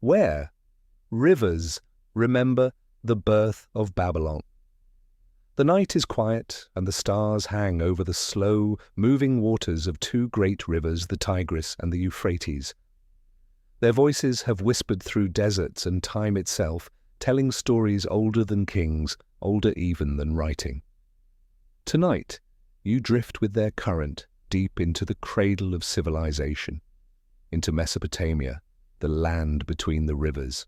Where, rivers, remember the birth of Babylon. The night is quiet, and the stars hang over the slow, moving waters of two great rivers, the Tigris and the Euphrates. Their voices have whispered through deserts and time itself, telling stories older than kings, older even than writing. Tonight, you drift with their current deep into the cradle of civilization, into Mesopotamia, the land between the rivers.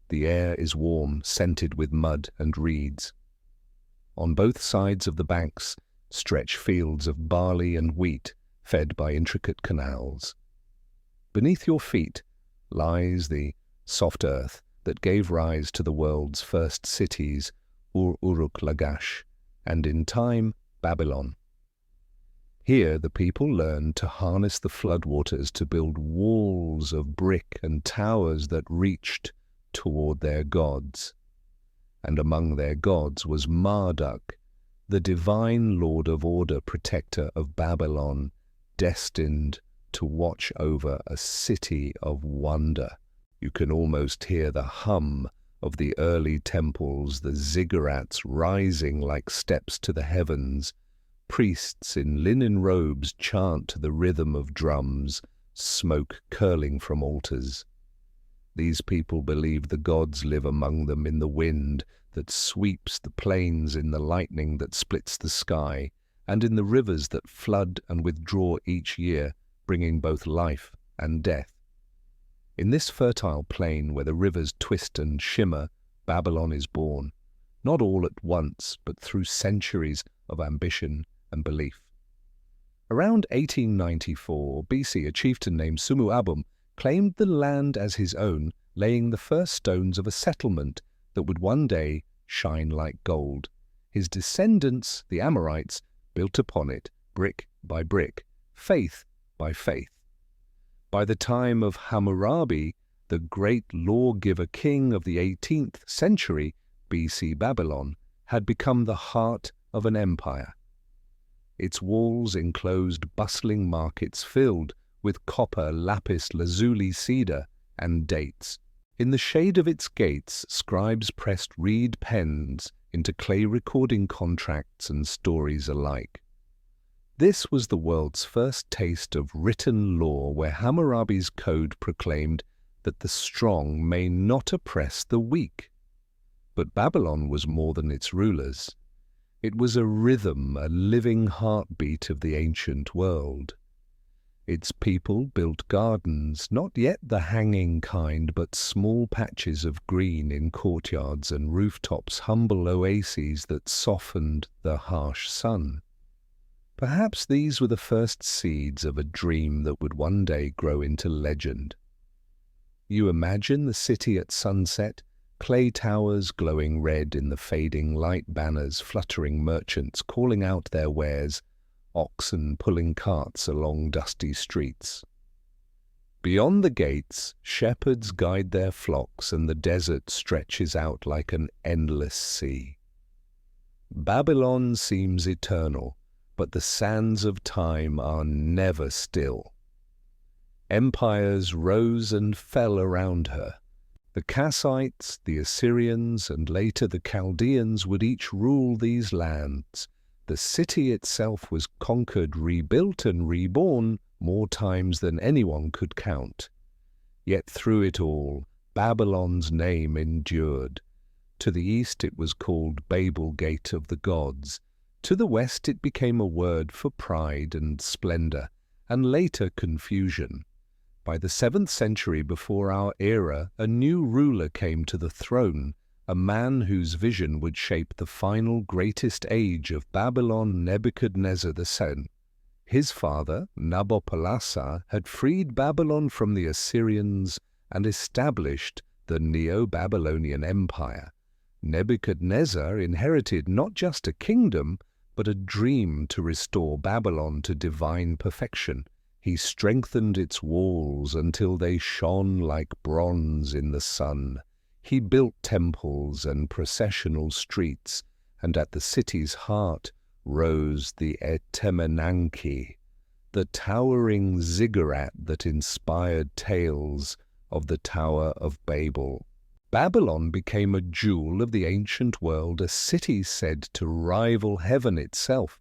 The air is warm, scented with mud and reeds. On both sides of the banks stretch fields of barley and wheat fed by intricate canals. Beneath your feet lies the soft earth that gave rise to the world's first cities, Uruk-Lagash, and in time, Babylon. Here the people learned to harness the floodwaters to build walls of brick and towers that reached toward their gods. And among their gods was Marduk, the divine lord of order, protector of Babylon, destined to watch over a city of wonder. You can almost hear the hum of the early temples, the ziggurats rising like steps to the heavens. Priests in linen robes chant to the rhythm of drums, smoke curling from altars. These people believe the gods live among them in the wind that sweeps the plains, in the lightning that splits the sky, and in the rivers that flood and withdraw each year, bringing both life and death. In this fertile plain where the rivers twist and shimmer, Babylon is born, not all at once, but through centuries of ambition and belief. Around 1894 BC, a chieftain named Sumu-Abum claimed the land as his own, laying the first stones of a settlement that would one day shine like gold. His descendants, the Amorites, built upon it, brick by brick, faith by faith. By the time of Hammurabi, the great lawgiver king of the 18th century, BC Babylon had become the heart of an empire. Its walls enclosed bustling markets filled with copper, lapis lazuli, cedar, and dates. In the shade of its gates, scribes pressed reed pens into clay recording contracts and stories alike. This was the world's first taste of written law, where Hammurabi's code proclaimed that the strong may not oppress the weak. But Babylon was more than its rulers. It was a rhythm, a living heartbeat of the ancient world. Its people built gardens, not yet the hanging kind, but small patches of green in courtyards and rooftops, humble oases that softened the harsh sun. Perhaps these were the first seeds of a dream that would one day grow into legend. You imagine the city at sunset, clay towers glowing red in the fading light, banners fluttering, merchants calling out their wares, oxen pulling carts along dusty streets. Beyond the gates, shepherds guide their flocks, and the desert stretches out like an endless sea. Babylon seems eternal, but the sands of time are never still. Empires rose and fell around her. The Kassites, the Assyrians, and later the Chaldeans would each rule these lands. The city itself was conquered, rebuilt, and reborn more times than anyone could count. Yet through it all, Babylon's name endured. To the east it was called Babel, Gate of the Gods. To the west it became a word for pride and splendor, and later confusion. By the 7th century before our era, a new ruler came to the throne, a man whose vision would shape the final greatest age of Babylon, Nebuchadnezzar II. His father, Nabopolassar, had freed Babylon from the Assyrians and established the Neo-Babylonian Empire. Nebuchadnezzar inherited not just a kingdom, but a dream to restore Babylon to divine perfection. He strengthened its walls until they shone like bronze in the sun. He built temples and processional streets, and at the city's heart rose the Etemenanki, the towering ziggurat that inspired tales of the Tower of Babel. Babylon became a jewel of the ancient world, a city said to rival heaven itself.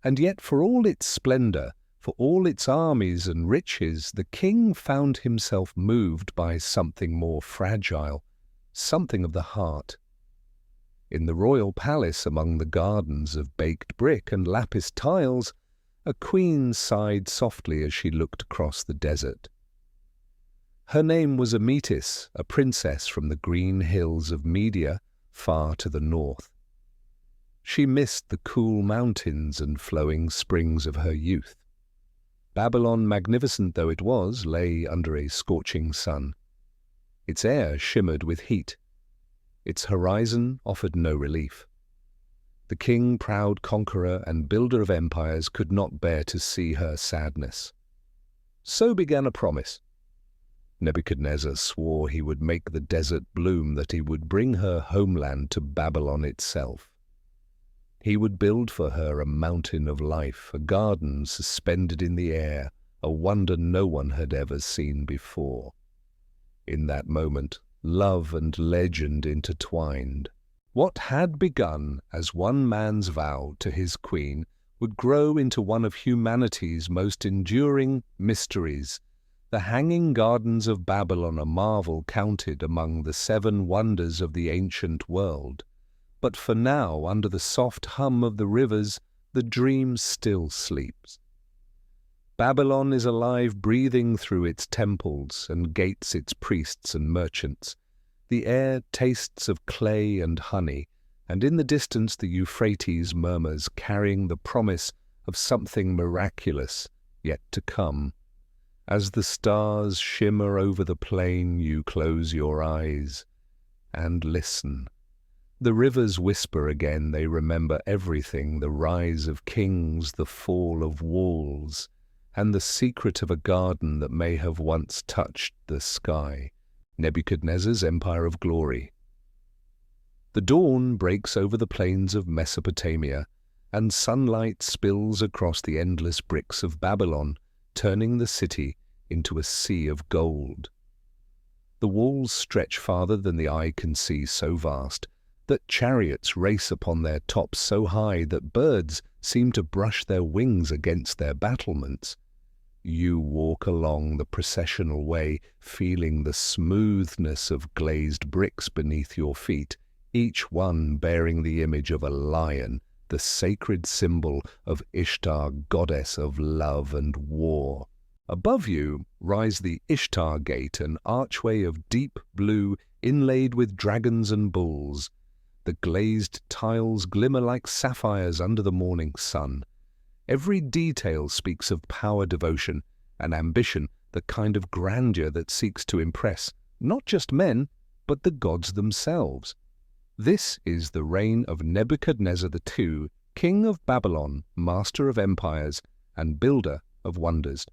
And yet for all its splendor, for all its armies and riches, the king found himself moved by something more fragile, something of the heart. In the royal palace among the gardens of baked brick and lapis tiles, a queen sighed softly as she looked across the desert. Her name was Amytis, a princess from the green hills of Media, far to the north. She missed the cool mountains and flowing springs of her youth. Babylon, magnificent though it was, lay under a scorching sun. Its air shimmered with heat. Its horizon offered no relief. The king, proud conqueror and builder of empires, could not bear to see her sadness. So began a promise. Nebuchadnezzar swore he would make the desert bloom, that he would bring her homeland to Babylon itself. He would build for her a mountain of life, a garden suspended in the air, a wonder no one had ever seen before. In that moment, love and legend intertwined. What had begun as one man's vow to his queen would grow into one of humanity's most enduring mysteries. The hanging gardens of Babylon, a marvel counted among the 7 wonders of the ancient world. But for now, under the soft hum of the rivers, the dream still sleeps. Babylon is alive, breathing through its temples and gates its priests and merchants. The air tastes of clay and honey, and in the distance the Euphrates murmurs, carrying the promise of something miraculous yet to come. As the stars shimmer over the plain, you close your eyes and listen. The rivers whisper again, they remember everything, the rise of kings, the fall of walls, and the secret of a garden that may have once touched the sky. Nebuchadnezzar's empire of glory. The dawn breaks over the plains of Mesopotamia, and sunlight spills across the endless bricks of Babylon, turning the city into a sea of gold. The walls stretch farther than the eye can see, so vast that chariots race upon their tops, so high that birds seem to brush their wings against their battlements. You walk along the processional way, feeling the smoothness of glazed bricks beneath your feet, each one bearing the image of a lion, the sacred symbol of Ishtar, goddess of love and war. Above you rise the Ishtar Gate, an archway of deep blue inlaid with dragons and bulls. The glazed tiles glimmer like sapphires under the morning sun. Every detail speaks of power, devotion, and ambition, the kind of grandeur that seeks to impress not just men, but the gods themselves. This is the reign of Nebuchadnezzar II, king of Babylon, master of empires, and builder of wonders.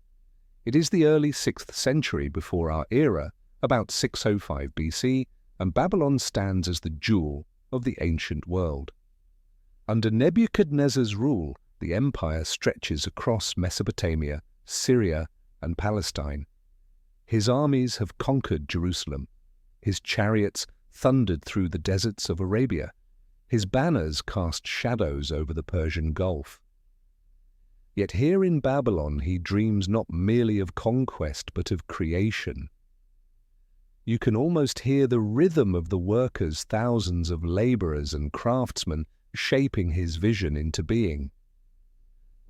It is the early 6th century before our era, about 605 BC, and Babylon stands as the jewel of the ancient world. Under Nebuchadnezzar's rule, the empire stretches across Mesopotamia, Syria, and Palestine. His armies have conquered Jerusalem. His chariots thundered through the deserts of Arabia. His banners cast shadows over the Persian Gulf. Yet here in Babylon he dreams not merely of conquest, but of creation. You can almost hear the rhythm of the workers, thousands of laborers and craftsmen shaping his vision into being.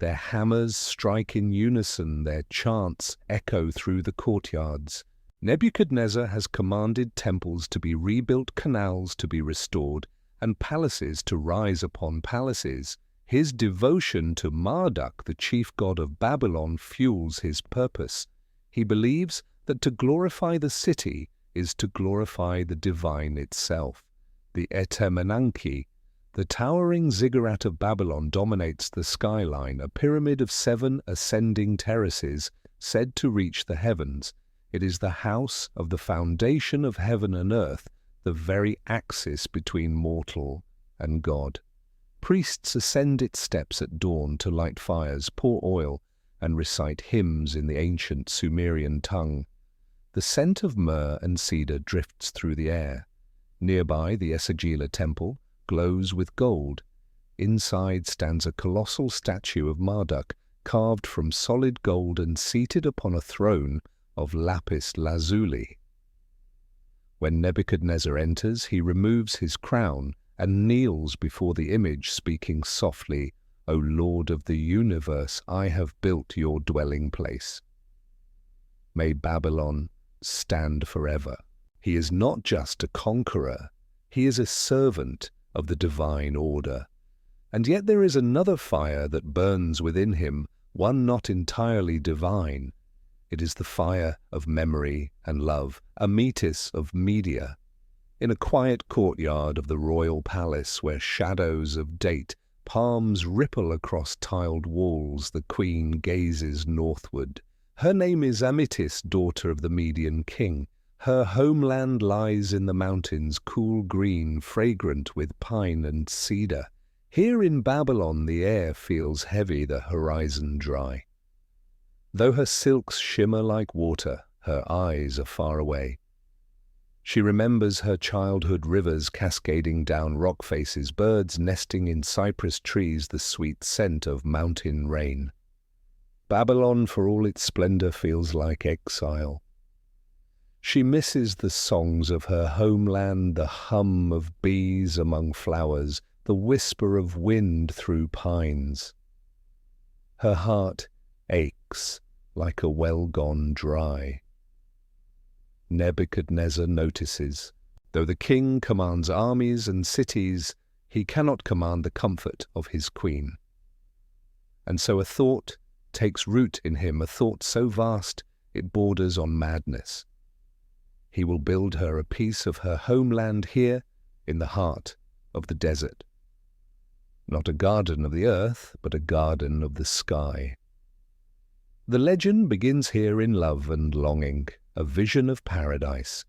Their hammers strike in unison, their chants echo through the courtyards. Nebuchadnezzar has commanded temples to be rebuilt, canals to be restored, and palaces to rise upon palaces. His devotion to Marduk, the chief god of Babylon, fuels his purpose. He believes that to glorify the city is to glorify the divine itself. The Etemenanki, the towering ziggurat of Babylon, dominates the skyline, a pyramid of 7 ascending terraces said to reach the heavens. It is the house of the foundation of heaven and earth, the very axis between mortal and God. Priests ascend its steps at dawn to light fires, pour oil, and recite hymns in the ancient Sumerian tongue. The scent of myrrh and cedar drifts through the air. Nearby, the Esagila temple glows with gold. Inside stands a colossal statue of Marduk, carved from solid gold and seated upon a throne of lapis lazuli. When Nebuchadnezzar enters, he removes his crown and kneels before the image, speaking softly, "O Lord of the universe, I have built your dwelling place." May Babylon stand forever. He is not just a conqueror, he is a servant of the divine order. And yet there is another fire that burns within him, one not entirely divine. It is the fire of memory and love, Amytis of Media. In a quiet courtyard of the royal palace where shadows of date palms ripple across tiled walls, the queen gazes northward. Her name is Amytis, daughter of the Median king. Her homeland lies in the mountains, cool green, fragrant with pine and cedar. Here in Babylon the air feels heavy, the horizon dry. Though her silks shimmer like water, her eyes are far away. She remembers her childhood rivers cascading down rock faces, birds nesting in cypress trees, the sweet scent of mountain rain. Babylon, for all its splendor, feels like exile. She misses the songs of her homeland, the hum of bees among flowers, the whisper of wind through pines. Her heart aches like a well gone dry. Nebuchadnezzar notices. Though the king commands armies and cities, he cannot command the comfort of his queen. And so a thought takes root in him, a thought so vast it borders on madness. He will build her a piece of her homeland here in the heart of the desert. Not a garden of the earth, but a garden of the sky. The legend begins here in love and longing, a vision of paradise.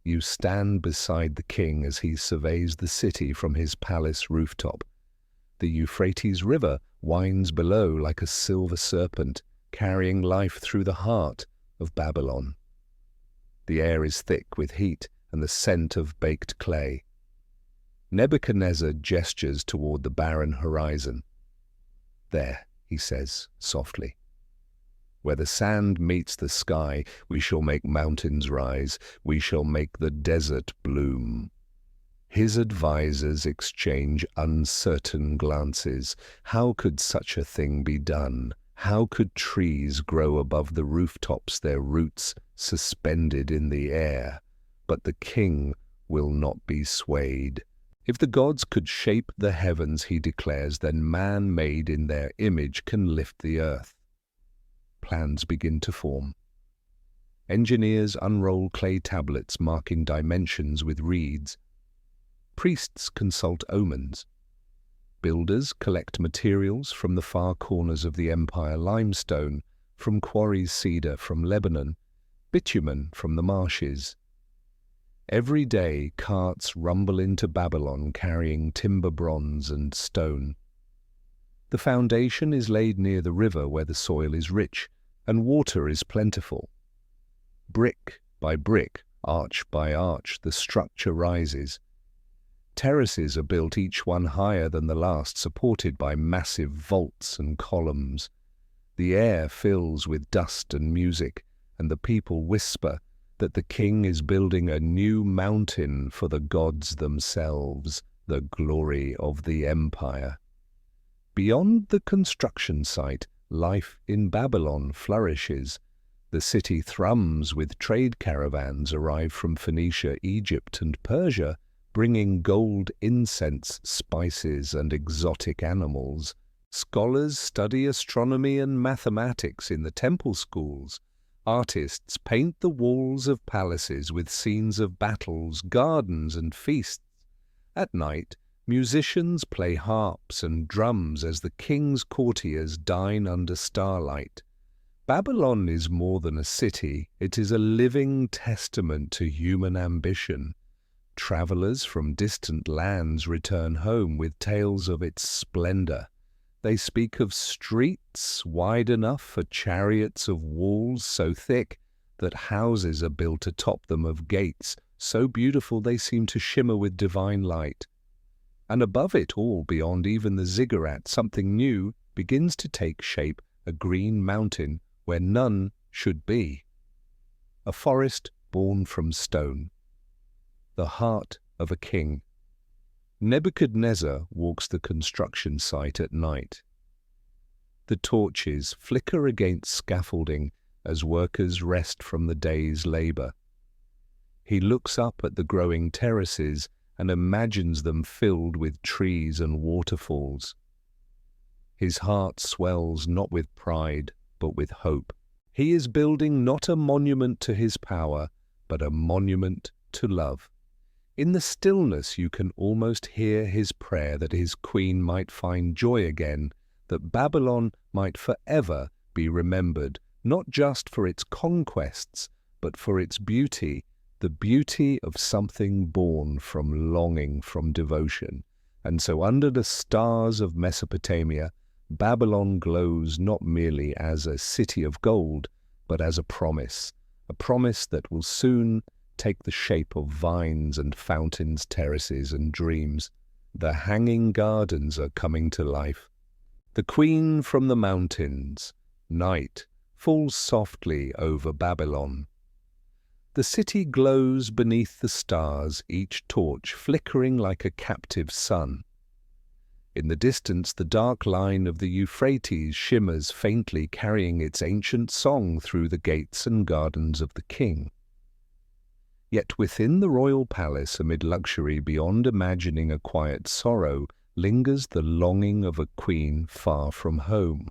You stand beside the king as he surveys the city from his palace rooftop. The Euphrates River winds below like a silver serpent, carrying life through the heart of Babylon. The air is thick with heat and the scent of baked clay. Nebuchadnezzar gestures toward the barren horizon. "There," he says softly. "Where the sand meets the sky, we shall make mountains rise, we shall make the desert bloom." His advisors exchange uncertain glances. How could such a thing be done? How could trees grow above the rooftops, their roots suspended in the air? But the king will not be swayed. If the gods could shape the heavens, he declares, then man made in their image can lift the earth. Plans begin to form. Engineers unroll clay tablets marking dimensions with reeds. Priests consult omens. Builders collect materials from the far corners of the empire, limestone from quarries, cedar from Lebanon, bitumen from the marshes. Every day carts rumble into Babylon carrying timber, bronze and stone. The foundation is laid near the river where the soil is rich and water is plentiful. Brick by brick, arch by arch, the structure rises. Terraces are built, each one higher than the last, supported by massive vaults and columns. The air fills with dust and music, and the people whisper that the king is building a new mountain for the gods themselves, the glory of the empire. Beyond the construction site, life in Babylon flourishes. The city thrums with trade caravans arrive from Phoenicia, Egypt, and Persia, bringing gold, incense, spices, and exotic animals. Scholars study astronomy and mathematics in the temple schools. Artists paint the walls of palaces with scenes of battles, gardens, and feasts. At night, musicians play harps and drums as the king's courtiers dine under starlight. Babylon is more than a city, it is a living testament to human ambition. Travelers from distant lands return home with tales of its splendor. They speak of streets wide enough for chariots, of walls so thick that houses are built atop them of gates so beautiful they seem to shimmer with divine light. And above it all, beyond even the ziggurat, something new begins to take shape, a green mountain where none should be. A forest born from stone. The heart of a king. Nebuchadnezzar walks the construction site at night. The torches flicker against scaffolding as workers rest from the day's labor. He looks up at the growing terraces and imagines them filled with trees and waterfalls. His heart swells not with pride, but with hope. He is building not a monument to his power, but a monument to love. In the stillness you can almost hear his prayer that his queen might find joy again, that Babylon might forever be remembered, not just for its conquests, but for its beauty, the beauty of something born from longing, from devotion. And so under the stars of Mesopotamia, Babylon glows not merely as a city of gold, but as a promise that will soon take the shape of vines and fountains, terraces and dreams. The hanging gardens are coming to life. The queen from the mountains, night, falls softly over Babylon. The city glows beneath the stars, each torch flickering like a captive sun. In the distance, the dark line of the Euphrates shimmers faintly, carrying its ancient song through the gates and gardens of the king. Yet within the royal palace, amid luxury beyond imagining a quiet sorrow, lingers the longing of a queen far from home.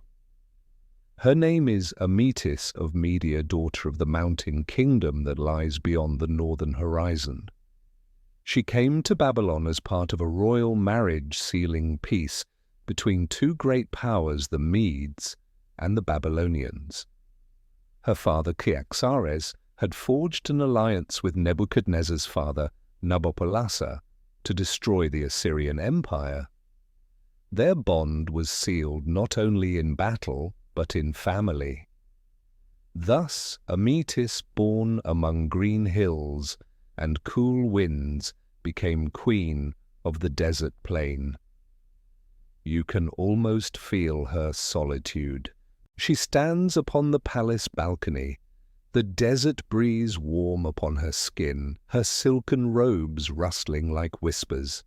Her name is Amytis of Media, daughter of the mountain kingdom that lies beyond the northern horizon. She came to Babylon as part of a royal marriage sealing peace between two great powers, the Medes and the Babylonians. Her father Cyaxares had forged an alliance with Nebuchadnezzar's father Nabopolassar to destroy the Assyrian Empire. Their bond was sealed not only in battle, but in family. Thus Amytis, born among green hills and cool winds, became queen of the desert plain. You can almost feel her solitude. She stands upon the palace balcony, the desert breeze warm upon her skin, her silken robes rustling like whispers.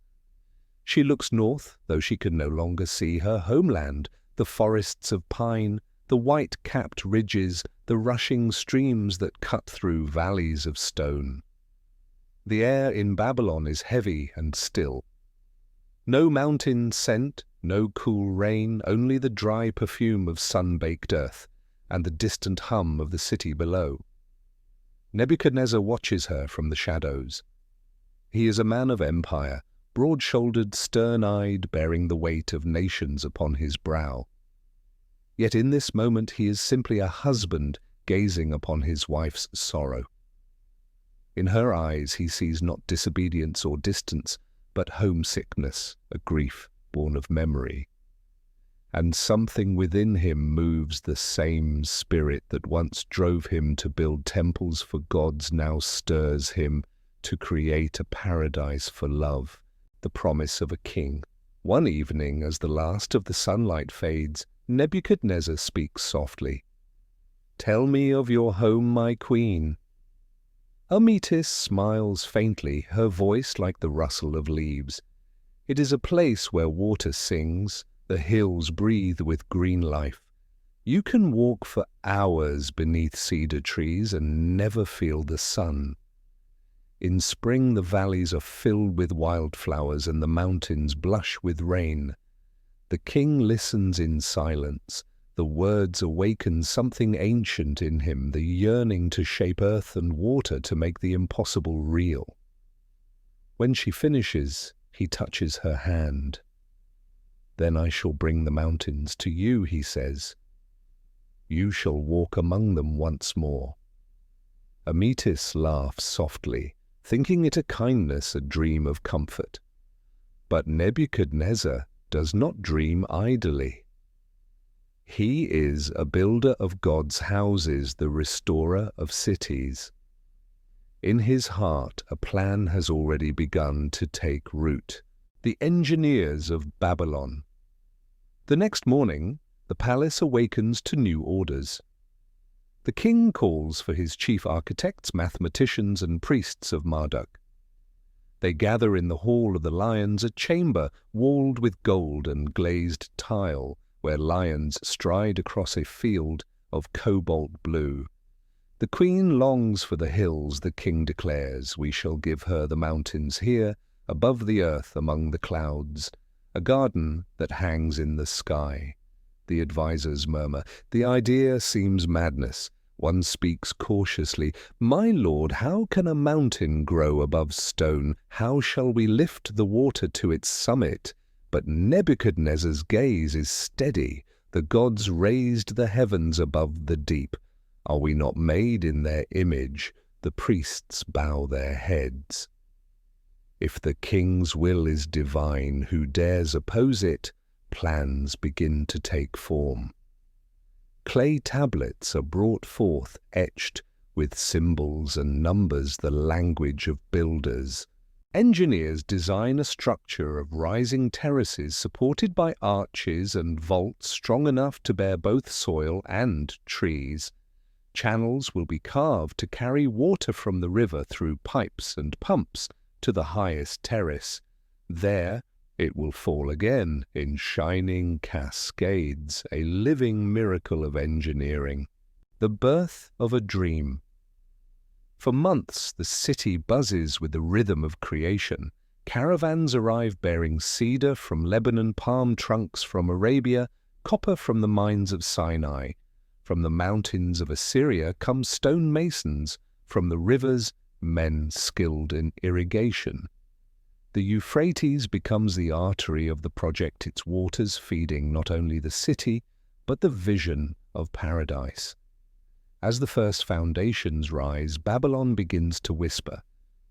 She looks north, though she can no longer see her homeland, the forests of pine, the white-capped ridges, the rushing streams that cut through valleys of stone. The air in Babylon is heavy and still. No mountain scent, no cool rain, only the dry perfume of sun-baked earth and the distant hum of the city below. Nebuchadnezzar watches her from the shadows. He is a man of empire, broad-shouldered, stern-eyed, bearing the weight of nations upon his brow. Yet in this moment he is simply a husband gazing upon his wife's sorrow. In her eyes he sees not disobedience or distance, but homesickness, a grief born of memory. And something within him moves, the same spirit that once drove him to build temples for gods now stirs him to create a paradise for love, the promise of a king. One evening, as the last of the sunlight fades, Nebuchadnezzar speaks softly. "Tell me of your home, my queen." Amytis smiles faintly, her voice like the rustle of leaves. It is a place where water sings, the hills breathe with green life. You can walk for hours beneath cedar trees and never feel the sun. In spring the valleys are filled with wildflowers and the mountains blush with rain. The king listens in silence. The words awaken something ancient in him, the yearning to shape earth and water to make the impossible real. When she finishes, he touches her hand. "Then I shall bring the mountains to you," he says. "You shall walk among them once more." Amytis laughs softly, thinking it a kindness, a dream of comfort. But Nebuchadnezzar does not dream idly. He is a builder of God's houses, the restorer of cities. In his heart, a plan has already begun to take root. The engineers of Babylon. The next morning, the palace awakens to new orders. The king calls for his chief architects, mathematicians, and priests of Marduk. They gather in the hall of the lions, a chamber walled with gold and glazed tile, where lions stride across a field of cobalt blue. The queen longs for the hills, the king declares. We shall give her the mountains here, above the earth, among the clouds, a garden that hangs in the sky. The advisers murmur. The idea seems madness. One speaks cautiously. My lord, how can a mountain grow above stone? How shall we lift the water to its summit? But Nebuchadnezzar's gaze is steady. The gods raised the heavens above the deep. Are we not made in their image? The priests bow their heads. If the king's will is divine, who dares oppose it? Plans begin to take form. Clay tablets are brought forth, etched with symbols and numbers, the language of builders. Engineers design a structure of rising terraces supported by arches and vaults strong enough to bear both soil and trees. Channels will be carved to carry water from the river through pipes and pumps to the highest terrace. There it will fall again in shining cascades, a living miracle of engineering. The birth of a dream. For months the city buzzes with the rhythm of creation. Caravans arrive bearing cedar from Lebanon, palm trunks from Arabia, copper from the mines of Sinai. From the mountains of Assyria come stonemasons, from the rivers men skilled in irrigation. The Euphrates becomes the artery of the project, its waters feeding not only the city, but the vision of paradise. As the first foundations rise, Babylon begins to whisper.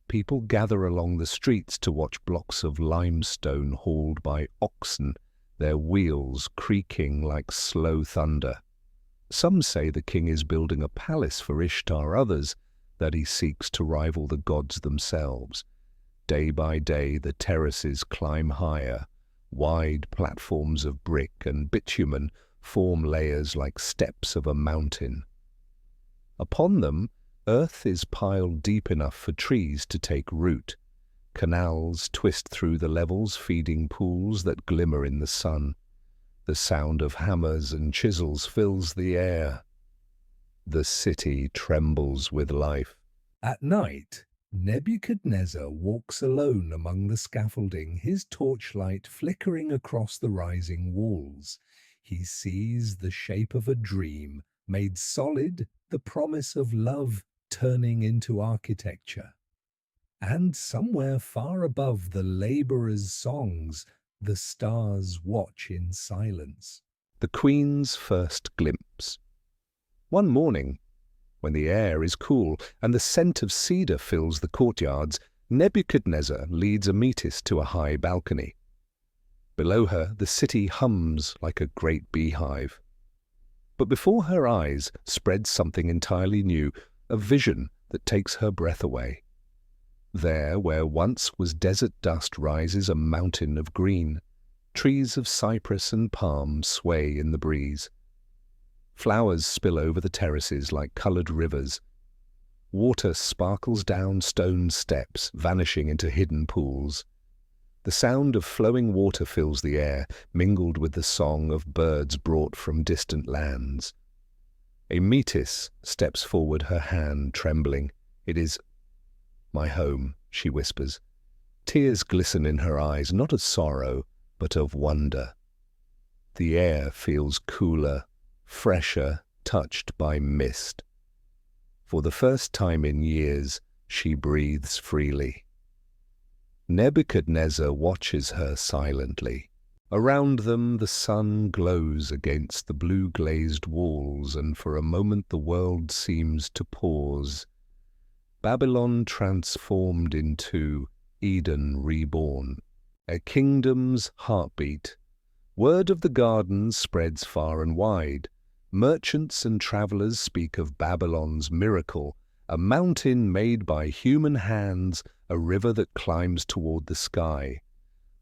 People gather along the streets to watch blocks of limestone hauled by oxen, their wheels creaking like slow thunder. Some say the king is building a palace for Ishtar, others that he seeks to rival the gods themselves. Day by day the terraces climb higher. Wide platforms of brick and bitumen form layers like steps of a mountain. Upon them, earth is piled deep enough for trees to take root. Canals twist through the levels, feeding pools that glimmer in the sun. The sound of hammers and chisels fills the air. The city trembles with life. At night, Nebuchadnezzar walks alone among the scaffolding, his torchlight flickering across the rising walls. He sees the shape of a dream, made solid, the promise of love turning into architecture. And somewhere far above the laborers' songs, the stars watch in silence. The Queen's first glimpse. One morning, when the air is cool and the scent of cedar fills the courtyards, Nebuchadnezzar leads Amytis to a high balcony. Below her, the city hums like a great beehive. But before her eyes spreads something entirely new, a vision that takes her breath away. There, where once was desert dust, rises a mountain of green. Trees of cypress and palm sway in the breeze. Flowers spill over the terraces like coloured rivers. Water sparkles down stone steps, vanishing into hidden pools. The sound of flowing water fills the air, mingled with the song of birds brought from distant lands. Amytis steps forward, her hand trembling. It is my home, she whispers. Tears glisten in her eyes, not of sorrow, but of wonder. The air feels cooler, fresher, touched by mist. For the first time in years, she breathes freely. Nebuchadnezzar watches her silently. Around them the sun glows against the blue-glazed walls, and for a moment the world seems to pause. Babylon transformed into Eden reborn, a kingdom's heartbeat, Word of the gardens spreads far and wide. Merchants and travelers speak of Babylon's miracle, a mountain made by human hands, a river that climbs toward the sky.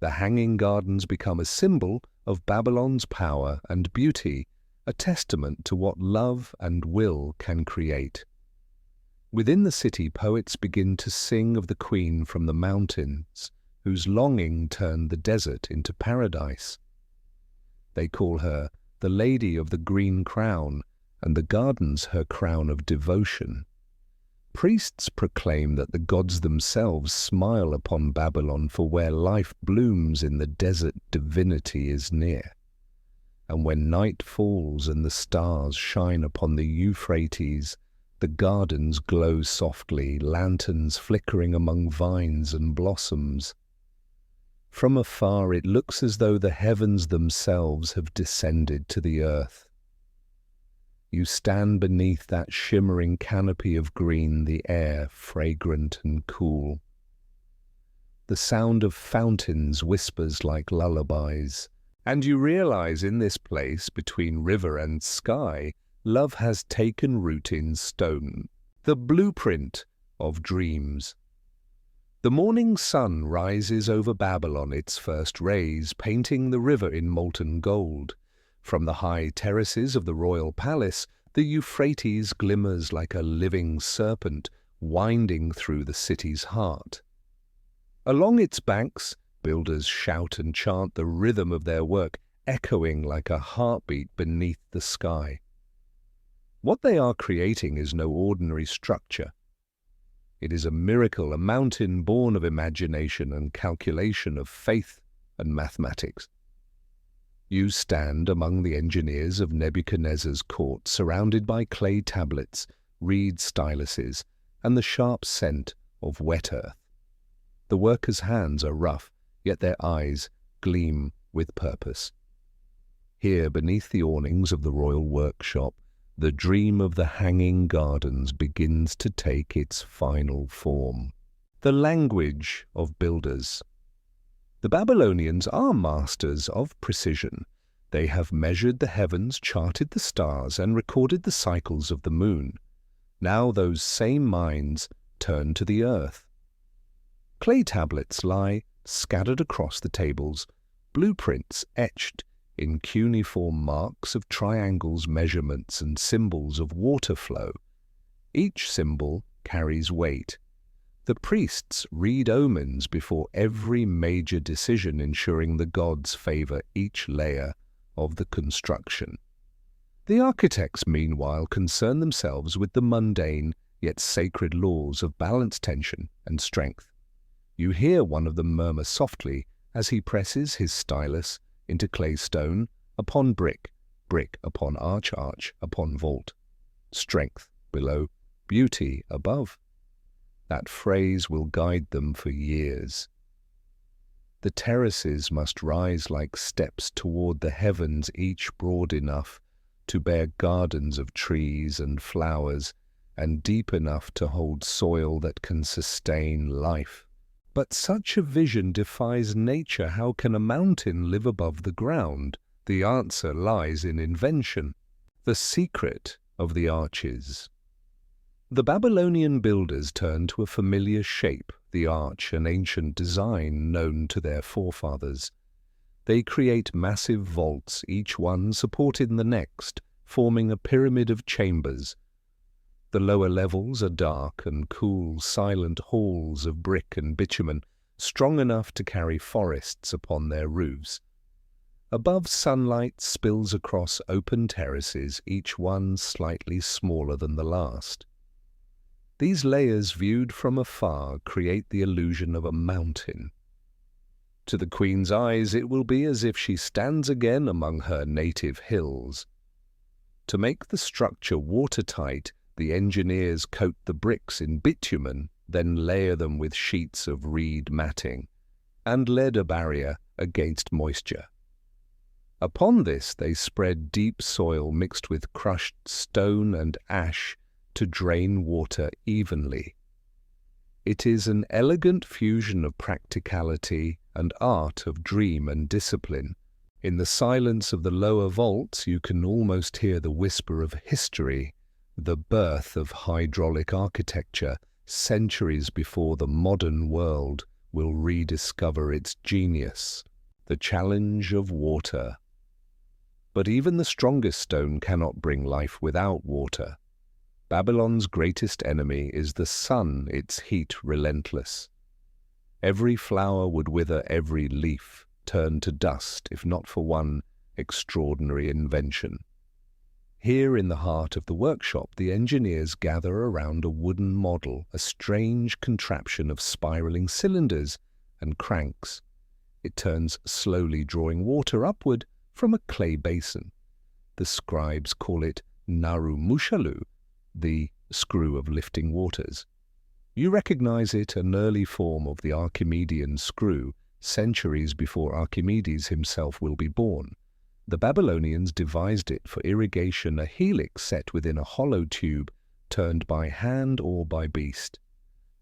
The hanging gardens become a symbol of Babylon's power and beauty, a testament to what love and will can create. Within the city, poets begin to sing of the queen from the mountains, whose longing turned the desert into paradise. They call her the Lady of the Green Crown, and the gardens her crown of devotion. Priests proclaim that the gods themselves smile upon Babylon, for where life blooms in the desert, divinity is near. And when night falls and the stars shine upon the Euphrates, the gardens glow softly, lanterns flickering among vines and blossoms. From afar it looks as though the heavens themselves have descended to the earth. You stand beneath that shimmering canopy of green, the air fragrant and cool. The sound of fountains whispers like lullabies, and you realize in this place between river and sky, love has taken root in stone, the blueprint of dreams. The morning sun rises over Babylon, its first rays painting the river in molten gold. From the high terraces of the royal palace, the Euphrates glimmers like a living serpent winding through the city's heart. Along its banks, builders shout and chant, the rhythm of their work echoing like a heartbeat beneath the sky. What they are creating is no ordinary structure. It is a miracle, a mountain born of imagination and calculation, of faith and mathematics. You stand among the engineers of Nebuchadnezzar's court, surrounded by clay tablets, reed styluses, and the sharp scent of wet earth. The workers' hands are rough, yet their eyes gleam with purpose. Here, beneath the awnings of the royal workshop, the dream of the hanging gardens begins to take its final form. The language of builders. The Babylonians are masters of precision. They have measured the heavens, charted the stars, and recorded the cycles of the moon. Now those same minds turn to the earth. Clay tablets lie scattered across the tables, blueprints etched in cuneiform marks of triangles, measurements, and symbols of water flow. Each symbol carries weight. The priests read omens before every major decision, ensuring the gods favor each layer of the construction. The architects, meanwhile, concern themselves with the mundane yet sacred laws of balance, tension, and strength. You hear one of them murmur softly as he presses his stylus into clay stone upon brick, brick upon arch, arch upon vault. Strength below, beauty above. That phrase will guide them for years. The terraces must rise like steps toward the heavens, each broad enough to bear gardens of trees and flowers, and deep enough to hold soil that can sustain life. But such a vision defies nature. How can a mountain live above the ground? The answer lies in invention, the secret of the arches. The Babylonian builders turn to a familiar shape, the arch, an ancient design known to their forefathers. They create massive vaults, each one supporting the next, forming a pyramid of chambers. The lower levels are dark and cool, silent halls of brick and bitumen, strong enough to carry forests upon their roofs. Above, sunlight spills across open terraces, each one slightly smaller than the last. These layers, viewed from afar, create the illusion of a mountain. To the queen's eyes, it will be as if she stands again among her native hills. To make the structure watertight, the engineers coat the bricks in bitumen, then layer them with sheets of reed matting, and lead a barrier against moisture. Upon this they spread deep soil mixed with crushed stone and ash to drain water evenly. It is an elegant fusion of practicality and art, of dream and discipline, In the silence of the lower vaults, you can almost hear the whisper of history, the birth of hydraulic architecture centuries before the modern world will rediscover its genius, the challenge of water. But even the strongest stone cannot bring life without water. Babylon's greatest enemy is the sun, its heat relentless. Every flower would wither, every leaf turn to dust, if not for one extraordinary invention. Here in the heart of the workshop, the engineers gather around a wooden model, a strange contraption of spiraling cylinders and cranks. It turns slowly, drawing water upward from a clay basin. The scribes call it Naru Mushalu, the screw of lifting waters. You recognize it, an early form of the Archimedean screw, centuries before Archimedes himself will be born. The Babylonians devised it for irrigation, a helix set within a hollow tube, turned by hand or by beast.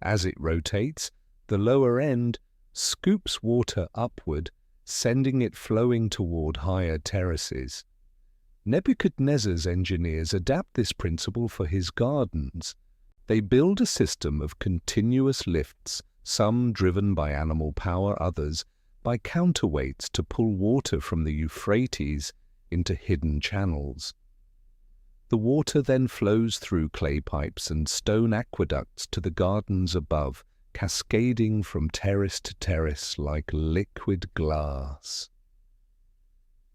As it rotates, the lower end scoops water upward, sending it flowing toward higher terraces. Nebuchadnezzar's engineers adapt this principle for his gardens. They build a system of continuous lifts, some driven by animal power, others by counterweights to pull water from the Euphrates into hidden channels. The water then flows through clay pipes and stone aqueducts to the gardens above, cascading from terrace to terrace like liquid glass.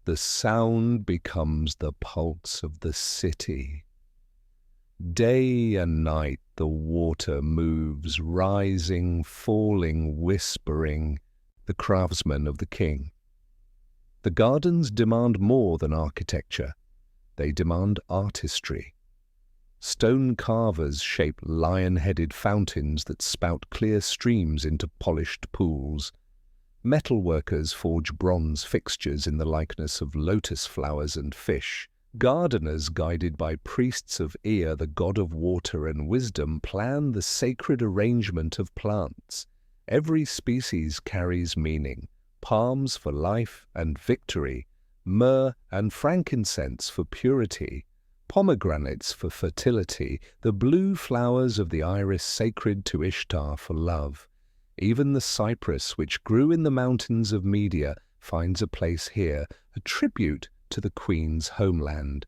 The sound becomes the pulse of the city. Day and night the water moves, rising, falling, whispering, the craftsmen of the king. The gardens demand more than architecture. They demand artistry. Stone carvers shape lion-headed fountains that spout clear streams into polished pools. Metal workers forge bronze fixtures in the likeness of lotus flowers and fish. Gardeners, guided by priests of Ea, the god of water and wisdom, plan the sacred arrangement of plants. Every species carries meaning: palms for life and victory, myrrh and frankincense for purity, pomegranates for fertility, the blue flowers of the iris sacred to Ishtar for love. Even the cypress, which grew in the mountains of Media, finds a place here, a tribute to the queen's homeland.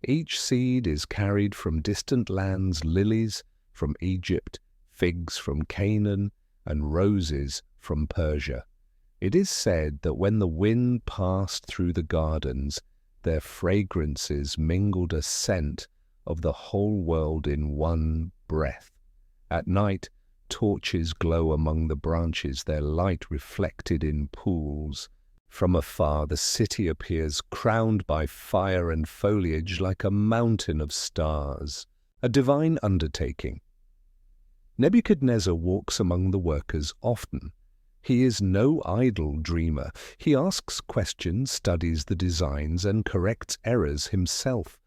Each seed is carried from distant lands: lilies from Egypt, figs from Canaan, and roses from Persia. It is said that when the wind passed through the gardens, their fragrances mingled a scent of the whole world in one breath. At night, torches glow among the branches, their light reflected in pools. From afar, the city appears crowned by fire and foliage like a mountain of stars, a divine undertaking. Nebuchadnezzar walks among the workers often. He is no idle dreamer. He asks questions, studies the designs, and corrects errors himself.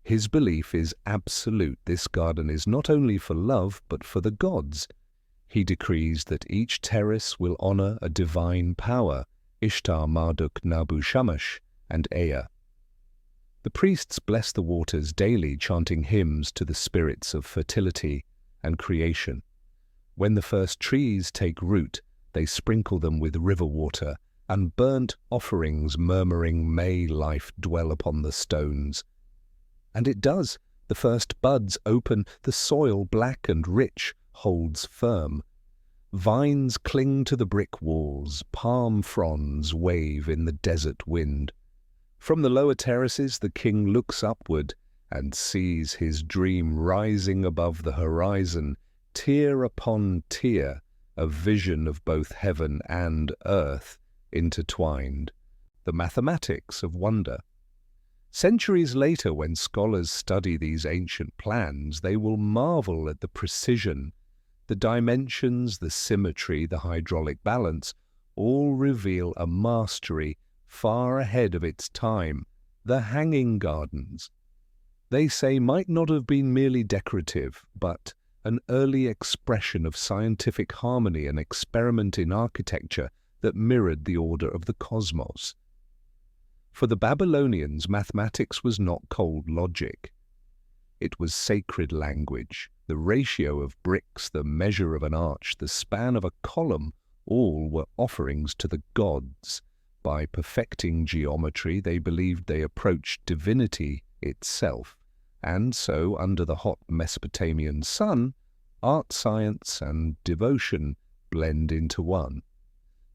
His belief is absolute. This garden is not only for love, but for the gods. He decrees that each terrace will honor a divine power: Ishtar, Marduk, Nabu, Shamash, and Ea. The priests bless the waters daily, chanting hymns to the spirits of fertility and creation. When the first trees take root, they sprinkle them with river water, and burnt offerings murmuring, "May life dwell upon the stones." And it does. The first buds open, the soil, black and rich, holds firm. Vines cling to the brick walls, palm fronds wave in the desert wind. From the lower terraces the king looks upward and sees his dream rising above the horizon, tier upon tier, a vision of both heaven and earth intertwined, the mathematics of wonder. Centuries later, when scholars study these ancient plans, they will marvel at the precision, the dimensions, the symmetry, the hydraulic balance, all reveal a mastery far ahead of its time. The hanging gardens, they say, might not have been merely decorative, but an early expression of scientific harmony, an experiment in architecture that mirrored the order of the cosmos. For the Babylonians, mathematics was not cold logic. It was sacred language. The ratio of bricks, the measure of an arch, the span of a column, all were offerings to the gods. By perfecting geometry, they believed they approached divinity itself. And so, under the hot Mesopotamian sun, art, science, and devotion blend into one.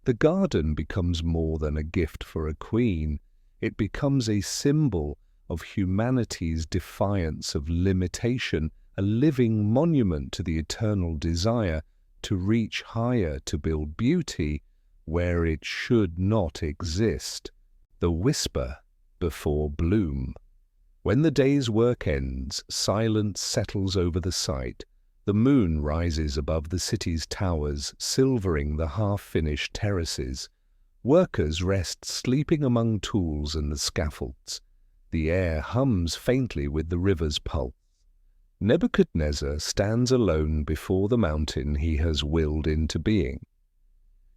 The garden becomes more than a gift for a queen. It becomes a symbol of humanity's defiance of limitation, a living monument to the eternal desire to reach higher, to build beauty where it should not exist. The whisper before bloom. When the day's work ends, silence settles over the site. The moon rises above the city's towers, silvering the half-finished terraces. Workers rest sleeping among tools and the scaffolds. The air hums faintly with the river's pulse. Nebuchadnezzar stands alone before the mountain he has willed into being.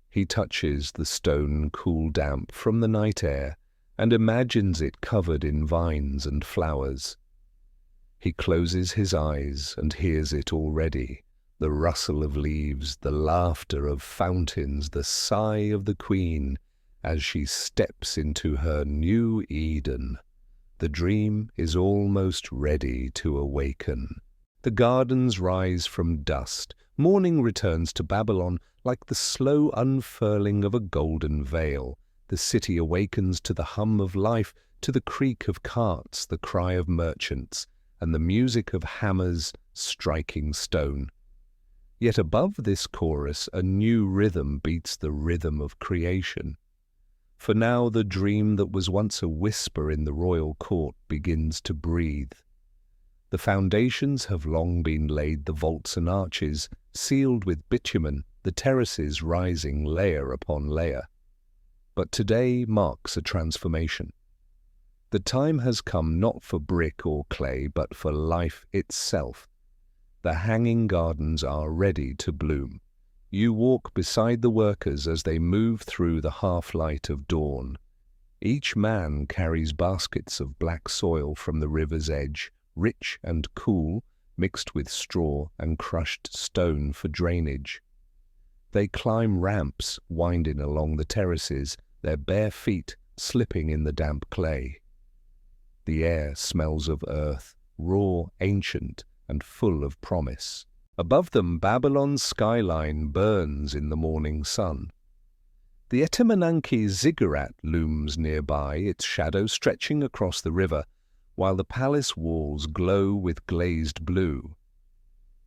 He touches the stone cool damp from the night air and imagines it covered in vines and flowers. He closes his eyes and hears it already, the rustle of leaves, the laughter of fountains, the sigh of the queen as she steps into her new Eden. The dream is almost ready to awaken. The gardens rise from dust. Morning returns to Babylon like the slow unfurling of a golden veil. The city awakens to the hum of life, to the creak of carts, the cry of merchants, and the music of hammers striking stone. Yet above this chorus a new rhythm beats the rhythm of creation. For now the dream that was once a whisper in the royal court begins to breathe. The foundations have long been laid, the vaults and arches sealed with bitumen, the terraces rising layer upon layer. But today marks a transformation. The time has come not for brick or clay, but for life itself. The hanging gardens are ready to bloom. You walk beside the workers as they move through the half-light of dawn. Each man carries baskets of black soil from the river's edge, rich and cool, mixed with straw and crushed stone for drainage. They climb ramps winding along the terraces, their bare feet slipping in the damp clay. The air smells of earth, raw, ancient, and full of promise. Above them, Babylon's skyline burns in the morning sun. The Etemenanke ziggurat looms nearby, its shadow stretching across the river, while the palace walls glow with glazed blue.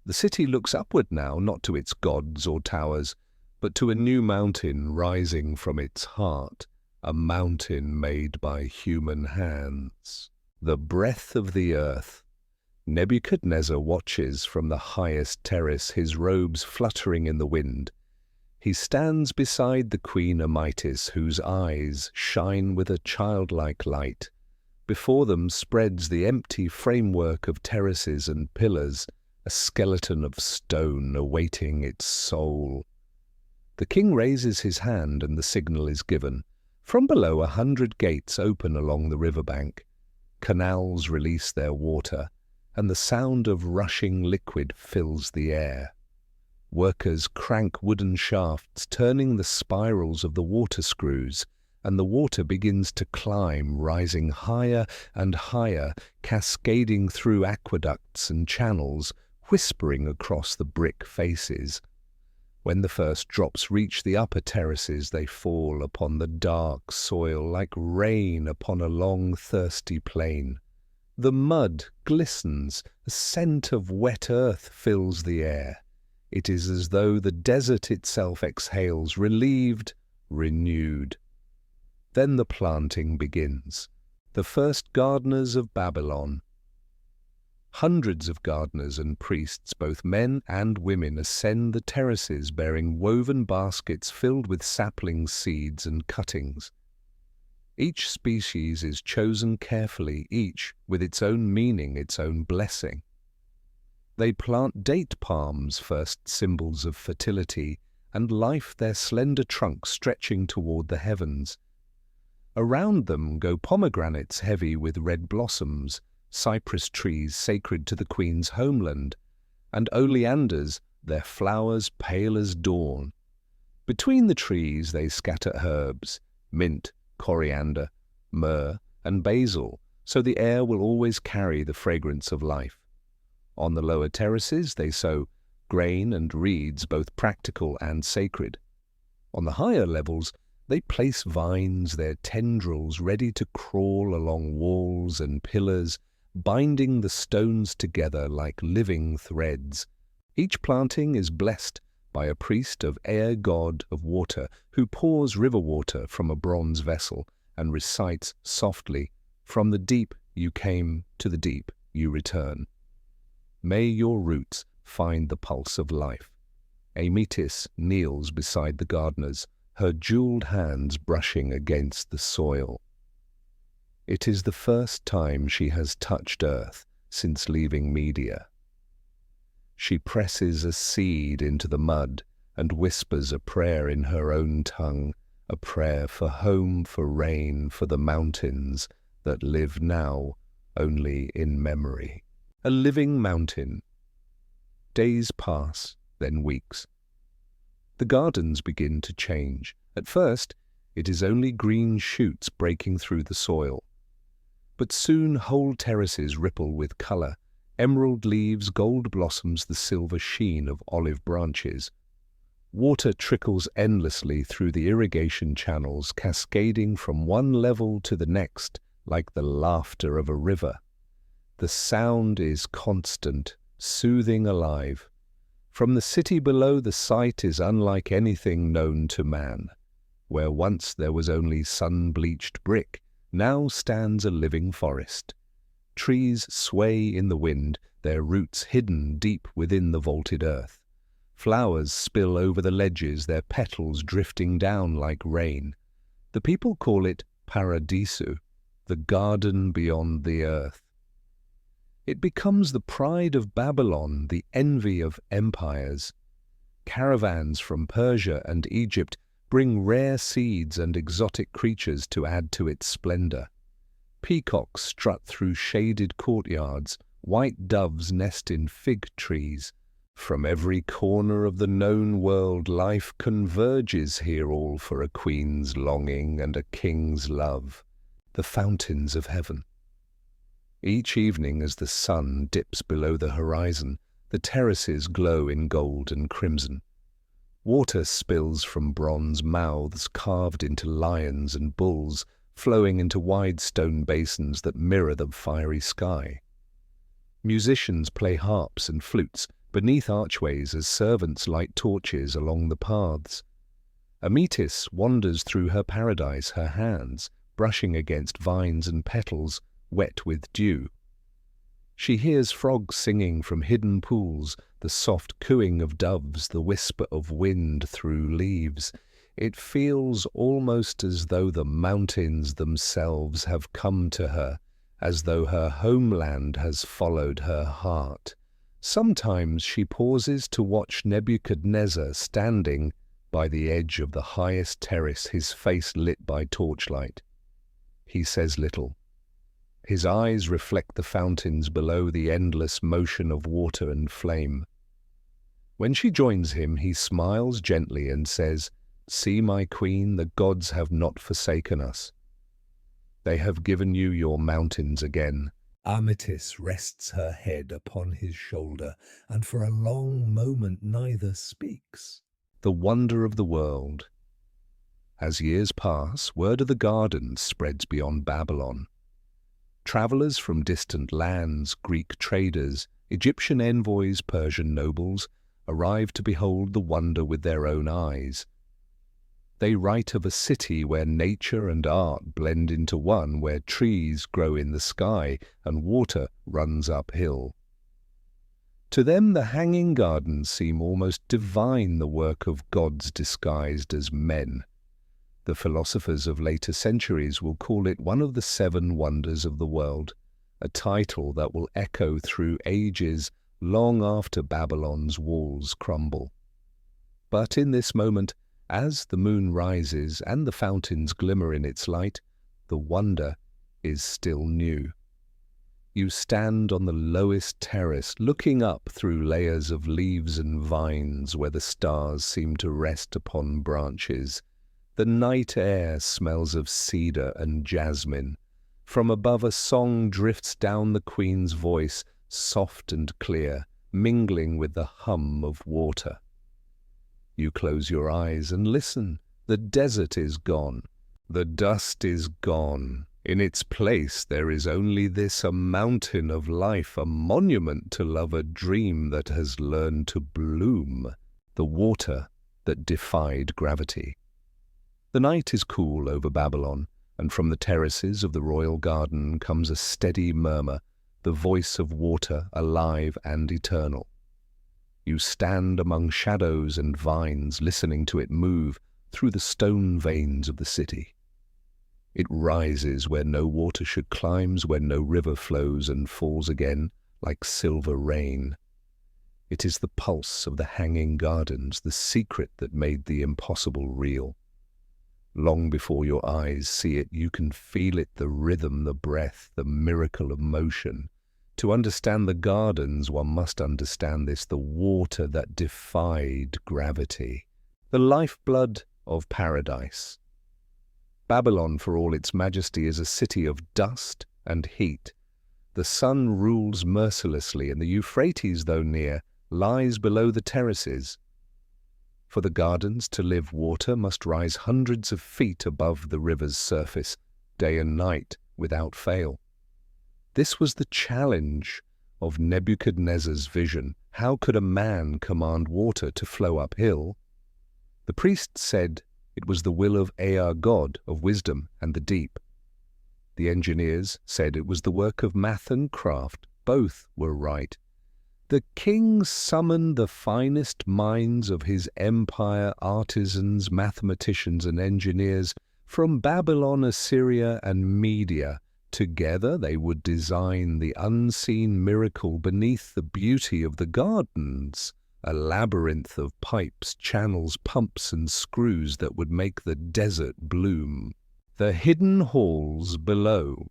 The city looks upward now, not to its gods or towers, but to a new mountain rising from its heart, a mountain made by human hands. The breath of the earth. Nebuchadnezzar watches from the highest terrace, his robes fluttering in the wind. He stands beside the Queen Amytis, whose eyes shine with a childlike light. Before them spreads the empty framework of terraces and pillars, a skeleton of stone awaiting its soul. The king raises his hand and the signal is given. From below 100 gates open along the riverbank. Canals release their water, and the sound of rushing liquid fills the air. Workers crank wooden shafts, turning the spirals of the water screws, and the water begins to climb, rising higher and higher, cascading through aqueducts and channels, whispering across the brick faces. When the first drops reach the upper terraces, they fall upon the dark soil like rain upon a long, thirsty plain. The mud glistens, a scent of wet earth fills the air. It is as though the desert itself exhales, relieved, renewed. Then the planting begins. The first gardeners of Babylon. Hundreds of gardeners and priests, both men and women, ascend the terraces bearing woven baskets filled with sapling seeds and cuttings. Each species is chosen carefully, each with its own meaning, its own blessing. They plant date palms, first symbols of fertility and life, their slender trunks stretching toward the heavens. Around them go pomegranates heavy with red blossoms, cypress trees sacred to the queen's homeland, and oleanders, their flowers pale as dawn. Between the trees they scatter herbs, mint, coriander, myrrh, and basil, so the air will always carry the fragrance of life. On the lower terraces they sow grain and reeds, both practical and sacred. On the higher levels they place vines, their tendrils ready to crawl along walls and pillars, binding the stones together like living threads. Each planting is blessed by a priest of air god of water, who pours river water from a bronze vessel and recites softly, "From the deep you came, to the deep you return. May your roots find the pulse of life." Amytis kneels beside the gardeners, her jeweled hands brushing against the soil. It is the first time she has touched earth since leaving Media. She presses a seed into the mud and whispers a prayer in her own tongue, a prayer for home, for rain, for the mountains that live now only in memory. A living mountain. Days pass, then weeks. The gardens begin to change. At first, it is only green shoots breaking through the soil. But soon whole terraces ripple with colour, emerald leaves, gold blossoms, the silver sheen of olive branches. Water trickles endlessly through the irrigation channels, cascading from one level to the next like the laughter of a river. The sound is constant, soothing, alive. From the city below, the sight is unlike anything known to man. Where once there was only sun-bleached brick, now stands a living forest. Trees sway in the wind, their roots hidden deep within the vaulted earth. Flowers spill over the ledges, their petals drifting down like rain. The people call it Paradisu, the garden beyond the earth. It becomes the pride of Babylon, the envy of empires. Caravans from Persia and Egypt bring rare seeds and exotic creatures to add to its splendor. Peacocks strut through shaded courtyards, white doves nest in fig trees. From every corner of the known world, life converges here, all for a queen's longing and a king's love. The fountains of heaven. Each evening as the sun dips below the horizon, the terraces glow in gold and crimson. Water spills from bronze mouths carved into lions and bulls, flowing into wide stone basins that mirror the fiery sky. Musicians play harps and flutes beneath archways as servants light torches along the paths. Amytis wanders through her paradise, her hands brushing against vines and petals wet with dew. She hears frogs singing from hidden pools, the soft cooing of doves, the whisper of wind through leaves. It feels almost as though the mountains themselves have come to her, as though her homeland has followed her heart. Sometimes she pauses to watch Nebuchadnezzar standing by the edge of the highest terrace, his face lit by torchlight. He says little. His eyes reflect the fountains below, the endless motion of water and flame. When she joins him, he smiles gently and says, "See, my queen, the gods have not forsaken us. They have given you your mountains again." Amytis rests her head upon his shoulder, and for a long moment neither speaks. The wonder of the world. As years pass, word of the gardens spreads beyond Babylon. Travelers from distant lands, Greek traders, Egyptian envoys, Persian nobles, arrive to behold the wonder with their own eyes. They write of a city where nature and art blend into one, where trees grow in the sky and water runs uphill. To them the hanging gardens seem almost divine, the work of gods disguised as men. The philosophers of later centuries will call it one of the 7 wonders of the world, a title that will echo through ages long after Babylon's walls crumble. But in this moment, as the moon rises and the fountains glimmer in its light, the wonder is still new. You stand on the lowest terrace, looking up through layers of leaves and vines where the stars seem to rest upon branches. The night air smells of cedar and jasmine. From above, a song drifts down the Queen's voice, soft and clear, mingling with the hum of water. You close your eyes and listen. The desert is gone. The dust is gone. In its place there is only this, a mountain of life, a monument to love, a dream that has learned to bloom, the water that defied gravity. The night is cool over Babylon, and from the terraces of the royal garden comes a steady murmur, the voice of water, alive and eternal. You stand among shadows and vines, listening to it move through the stone veins of the city. It rises where no water should, climbs where no river flows, and falls again like silver rain. It is the pulse of the hanging gardens, the secret that made the impossible real. Long before your eyes see it, you can feel it, the rhythm, the breath, the miracle of motion. To understand the gardens, one must understand this, the water that defied gravity, the lifeblood of paradise. Babylon, for all its majesty, is a city of dust and heat. The sun rules mercilessly, and the Euphrates, though near, lies below the terraces. For the gardens to live, water must rise hundreds of feet above the river's surface, day and night, without fail. This was the challenge of Nebuchadnezzar's vision. How could a man command water to flow uphill? The priest said it was the will of Ea, god of wisdom and the deep. The engineers said it was the work of math and craft. Both were right. The king summoned the finest minds of his empire, artisans, mathematicians and engineers from Babylon, Assyria and Media. Together they would design the unseen miracle beneath the beauty of the gardens, a labyrinth of pipes, channels, pumps and screws that would make the desert bloom. The hidden halls below.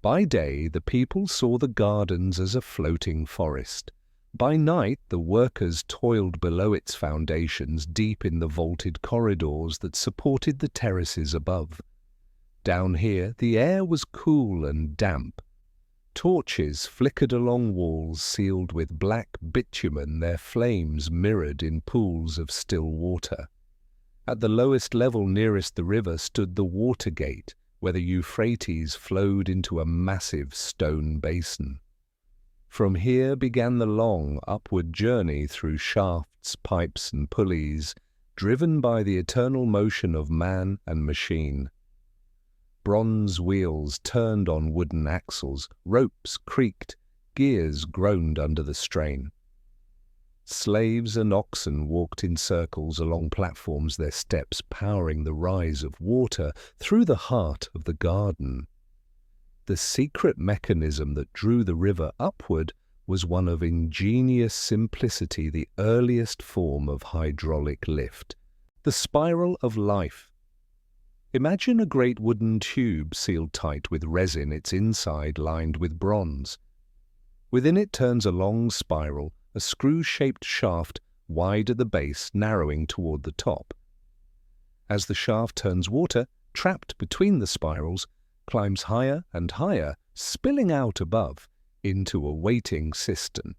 By day the people saw the gardens as a floating forest. By night the workers toiled below its foundations, deep in the vaulted corridors that supported the terraces above. Down here the air was cool and damp. Torches flickered along walls sealed with black bitumen, their flames mirrored in pools of still water. At the lowest level nearest the river stood the water gate, where the Euphrates flowed into a massive stone basin. From here began the long upward journey through shafts, pipes and pulleys, driven by the eternal motion of man and machine. Bronze wheels turned on wooden axles, ropes creaked, gears groaned under the strain. Slaves and oxen walked in circles along platforms, their steps powering the rise of water through the heart of the garden. The secret mechanism that drew the river upward was one of ingenious simplicity, the earliest form of hydraulic lift, the spiral of life. Imagine a great wooden tube sealed tight with resin, its inside lined with bronze. Within it turns a long spiral, a screw-shaped shaft wide at the base, narrowing toward the top. As the shaft turns, water, trapped between the spirals, climbs higher and higher, spilling out above into a waiting cistern.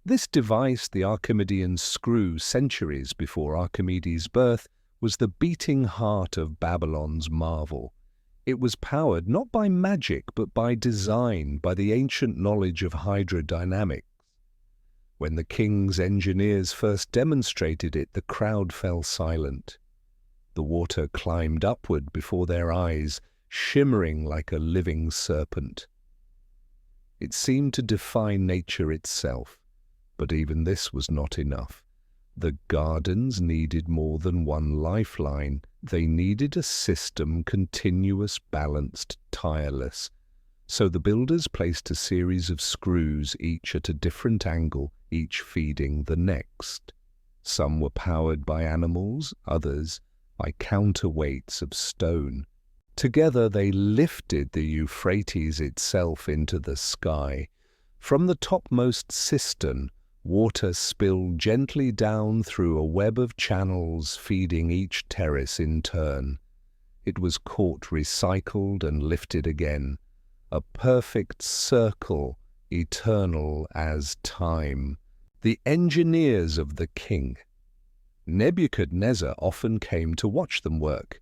This device, the Archimedean screw, centuries before Archimedes' birth, was the beating heart of Babylon's marvel. It was powered not by magic but by design, by the ancient knowledge of hydrodynamics. When the king's engineers first demonstrated it, the crowd fell silent. The water climbed upward before their eyes, shimmering like a living serpent. It seemed to defy nature itself, but even this was not enough. The gardens needed more than one lifeline. They needed a system, continuous, balanced, tireless. So the builders placed a series of screws, each at a different angle, each feeding the next. Some were powered by animals, others by counterweights of stone. Together they lifted the Euphrates itself into the sky. From the topmost cistern, water spilled gently down through a web of channels, feeding each terrace in turn. It was caught, recycled, and lifted again, a perfect circle, eternal as time. The engineers of the king. Nebuchadnezzar often came to watch them work.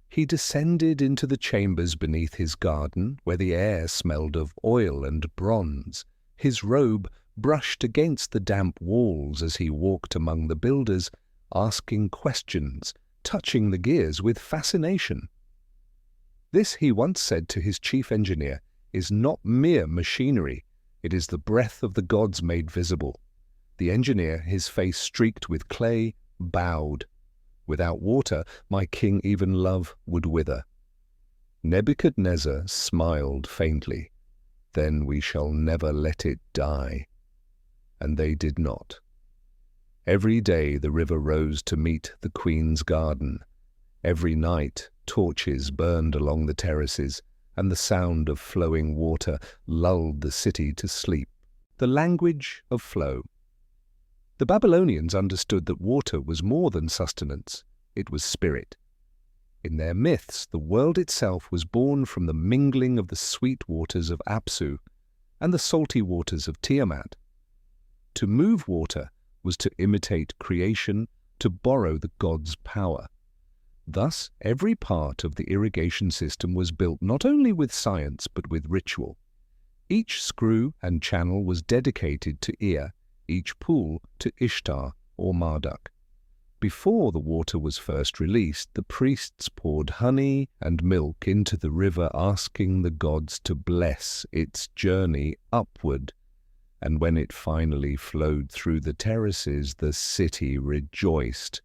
He descended into the chambers beneath his garden, where the air smelled of oil and bronze. His robe brushed against the damp walls as he walked among the builders, asking questions, touching the gears with fascination. This, he once said to his chief engineer, is not mere machinery. It is the breath of the gods made visible. The engineer, his face streaked with clay, bowed. Without water, my king even love would wither. Nebuchadnezzar smiled faintly. Then we shall never let it die. And they did not. Every day the river rose to meet the queen's garden. Every night torches burned along the terraces, and the sound of flowing water lulled the city to sleep. The language of flow. The Babylonians understood that water was more than sustenance, it was spirit. In their myths, the world itself was born from the mingling of the sweet waters of Apsu and the salty waters of Tiamat. To move water was to imitate creation, to borrow the gods' power. Thus, every part of the irrigation system was built not only with science but with ritual. Each screw and channel was dedicated to Ea, each pool to Ishtar or Marduk. Before the water was first released, the priests poured honey and milk into the river, asking the gods to bless its journey upward. And when it finally flowed through the terraces, the city rejoiced.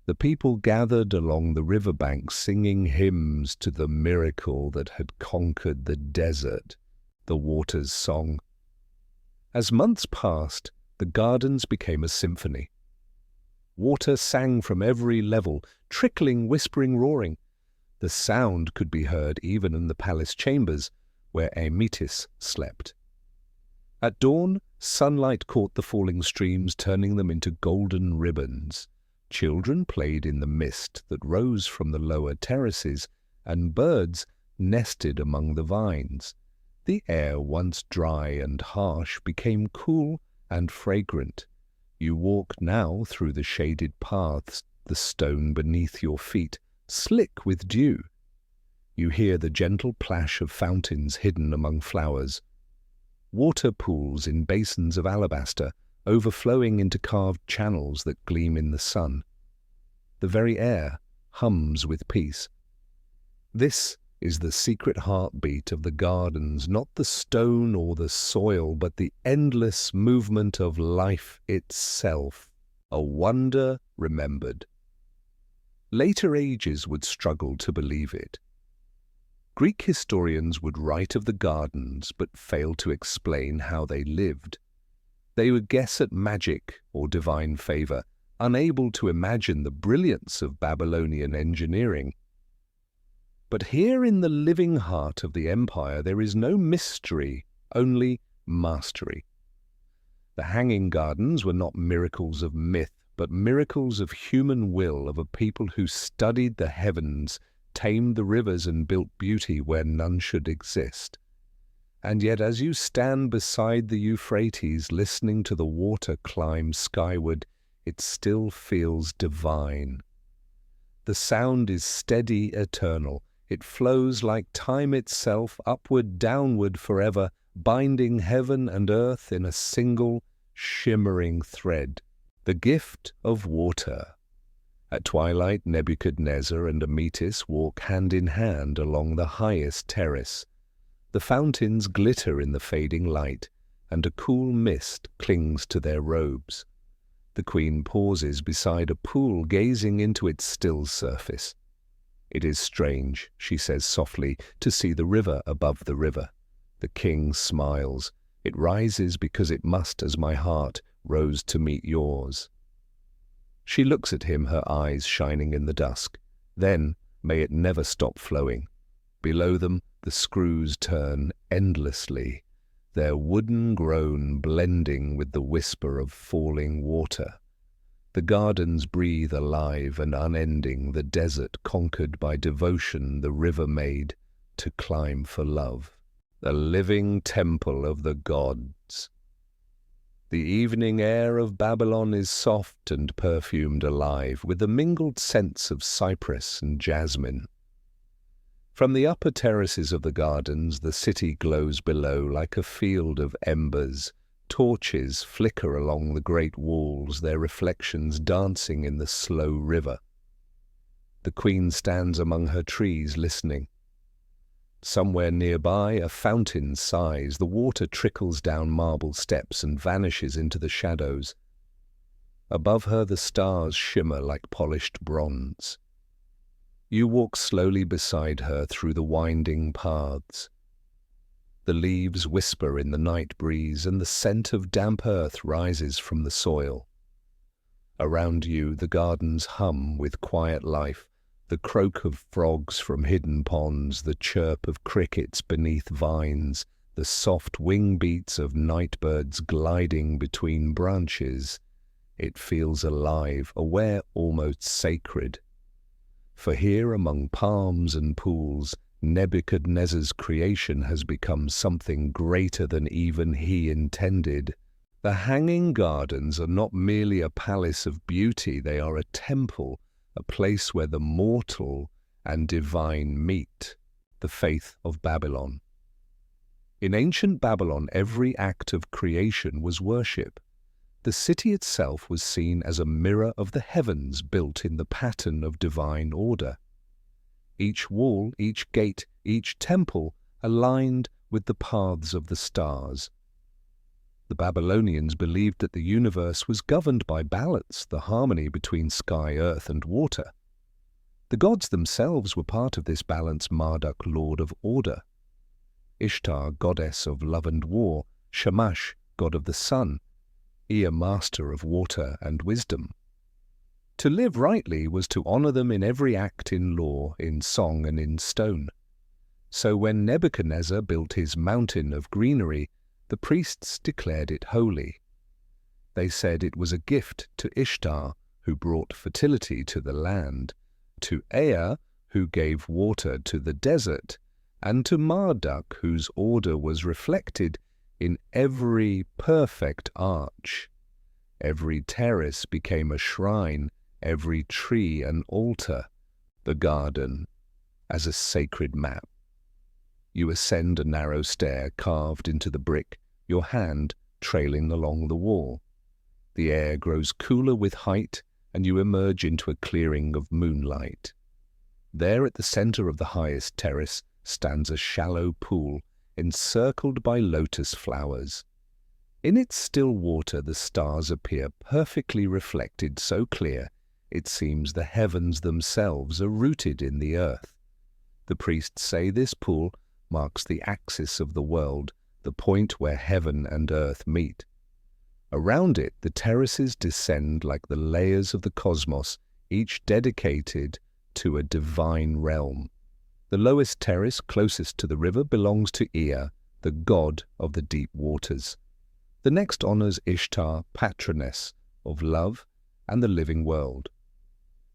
The people gathered along the riverbank singing hymns to the miracle that had conquered the desert, the water's song. As months passed, the gardens became a symphony. Water sang from every level, trickling, whispering, roaring. The sound could be heard even in the palace chambers, where Amytis slept. At dawn, sunlight caught the falling streams, turning them into golden ribbons. Children played in the mist that rose from the lower terraces, and birds nested among the vines. The air, once dry and harsh, became cool and fragrant. You walk now through the shaded paths, the stone beneath your feet, slick with dew. You hear the gentle plash of fountains hidden among flowers. Water pools in basins of alabaster, overflowing into carved channels that gleam in the sun. The very air hums with peace. This is the secret heartbeat of the gardens, not the stone or the soil, but the endless movement of life itself, a wonder remembered. Later ages would struggle to believe it. Greek historians would write of the gardens, but fail to explain how they lived. They would guess at magic or divine favor, unable to imagine the brilliance of Babylonian engineering. But here in the living heart of the empire there is no mystery, only mastery. The hanging gardens were not miracles of myth, but miracles of human will, of a people who studied the heavens, tamed the rivers, and built beauty where none should exist. And yet as you stand beside the Euphrates, listening to the water climb skyward, it still feels divine. The sound is steady, eternal. It flows like time itself, upward, downward, forever, binding heaven and earth in a single, shimmering thread. The gift of water. At twilight, Nebuchadnezzar and Amytis walk hand in hand along the highest terrace. The fountains glitter in the fading light, and a cool mist clings to their robes. The queen pauses beside a pool, gazing into its still surface. "It is strange," she says softly, "to see the river above the river." The king smiles. "It rises because it must, as my heart rose to meet yours." She looks at him, her eyes shining in the dusk. Then, May it never stop flowing. Below them, the screws turn endlessly, their wooden groan blending with the whisper of falling water. The gardens breathe alive and unending, the desert conquered by devotion, the river made to climb for love. The living temple of the gods. The evening air of Babylon is soft and perfumed alive, with the mingled scents of cypress and jasmine. From the upper terraces of the gardens, the city glows below like a field of embers. Torches flicker along the great walls, their reflections dancing in the slow river. The queen stands among her trees, listening. Somewhere nearby, a fountain sighs. The water trickles down marble steps and vanishes into the shadows. Above her, the stars shimmer like polished bronze. You walk slowly beside her through the winding paths. The leaves whisper in the night breeze, and the scent of damp earth rises from the soil. Around you, the gardens hum with quiet life, the croak of frogs from hidden ponds, the chirp of crickets beneath vines, the soft wing beats of night birds gliding between branches. It feels alive, aware, almost sacred. For here, among palms and pools, Nebuchadnezzar's creation has become something greater than even he intended. The hanging gardens are not merely a palace of beauty, they are a temple, a place where the mortal and divine meet, the faith of Babylon. In ancient Babylon, every act of creation was worship. The city itself was seen as a mirror of the heavens built in the pattern of divine order. Each wall, each gate, each temple aligned with the paths of the stars. The Babylonians believed that the universe was governed by balance, the harmony between sky, earth, and water. The gods themselves were part of this balance: Marduk, lord of order; Ishtar, goddess of love and war; Shamash, god of the sun; Ea, master of water and wisdom. To live rightly was to honor them in every act, in law, in song, and in stone. So when Nebuchadnezzar built his mountain of greenery, the priests declared it holy. They said it was a gift to Ishtar, who brought fertility to the land, to Ea, who gave water to the desert, and to Marduk, whose order was reflected in every perfect arch. Every terrace became a shrine, every tree an altar, the garden as a sacred map. You ascend a narrow stair carved into the brick, your hand trailing along the wall. The air grows cooler with height, and you emerge into a clearing of moonlight. There, at the center of the highest terrace, stands a shallow pool encircled by lotus flowers. In its still water, the stars appear perfectly reflected, so clear it seems the heavens themselves are rooted in the earth. The priests say this pool marks the axis of the world, the point where heaven and earth meet. Around it, the terraces descend like the layers of the cosmos, each dedicated to a divine realm. The lowest terrace, closest to the river, belongs to Ea, the god of the deep waters. The next honors Ishtar, patroness of love and the living world.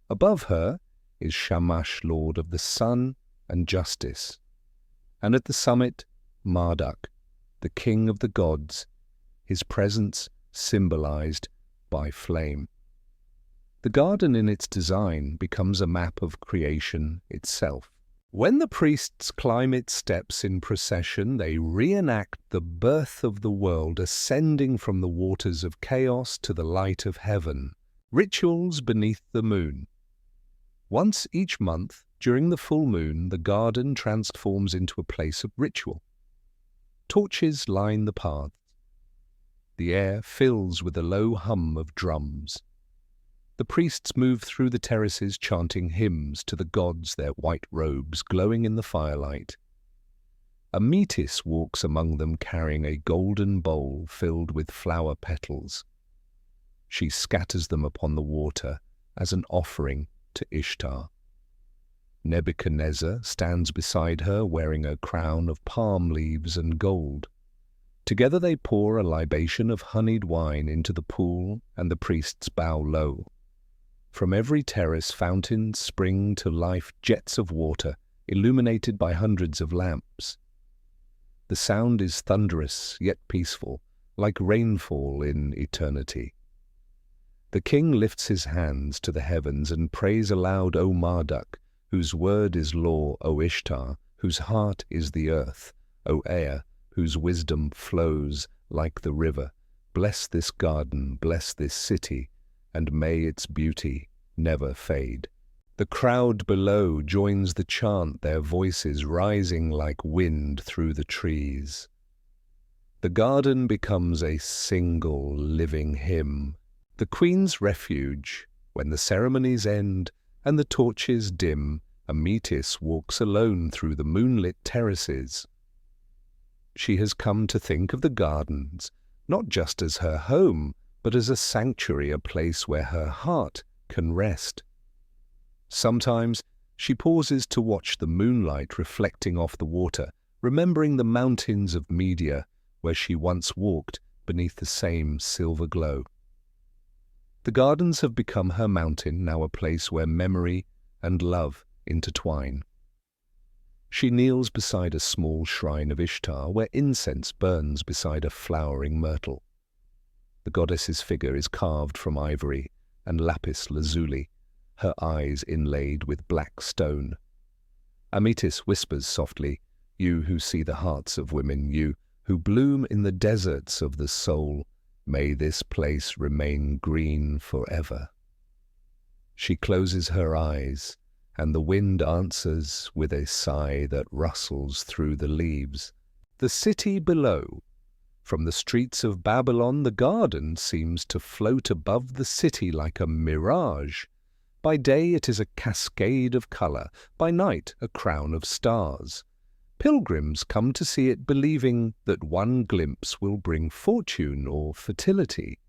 Above her is Shamash, lord of the sun and justice. And at the summit, Marduk, the king of the gods, his presence symbolized by flame. The garden in its design becomes a map of creation itself. When the priests climb its steps in procession, they reenact the birth of the world, ascending from the waters of chaos to the light of heaven. Rituals beneath the moon. Once each month, during the full moon, the garden transforms into a place of ritual. Torches line the paths. The air fills with a low hum of drums. The priests move through the terraces chanting hymns to the gods, their white robes glowing in the firelight. Amytis walks among them carrying a golden bowl filled with flower petals. She scatters them upon the water as an offering to Ishtar. Nebuchadnezzar stands beside her wearing a crown of palm leaves and gold. Together they pour a libation of honeyed wine into the pool, and the priests bow low. From every terrace fountains spring to life jets of water, illuminated by hundreds of lamps. The sound is thunderous yet peaceful, like rainfall in eternity. The king lifts his hands to the heavens and prays aloud, O Marduk, whose word is law, O Ishtar, whose heart is the earth, O Ea, whose wisdom flows like the river. Bless this garden, bless this city, and may its beauty never fade. The crowd below joins the chant, their voices rising like wind through the trees. The garden becomes a single living hymn, the queen's refuge. When the ceremonies end and the torches dim, Amytis walks alone through the moonlit terraces. She has come to think of the gardens, not just as her home, but as a sanctuary, a place where her heart can rest. Sometimes she pauses to watch the moonlight reflecting off the water, remembering the mountains of Media where she once walked beneath the same silver glow. The gardens have become her mountain, now a place where memory and love intertwine. She kneels beside a small shrine of Ishtar, where incense burns beside a flowering myrtle. The goddess's figure is carved from ivory and lapis lazuli, her eyes inlaid with black stone. Amytis whispers softly, "You who see the hearts of women, you who bloom in the deserts of the soul, may this place remain green forever." She closes her eyes, and the wind answers with a sigh that rustles through the leaves. The city below. From the streets of Babylon, the garden seems to float above the city like a mirage. By day it is a cascade of color, by night a crown of stars. Pilgrims come to see it believing that one glimpse will bring fortune or fertility.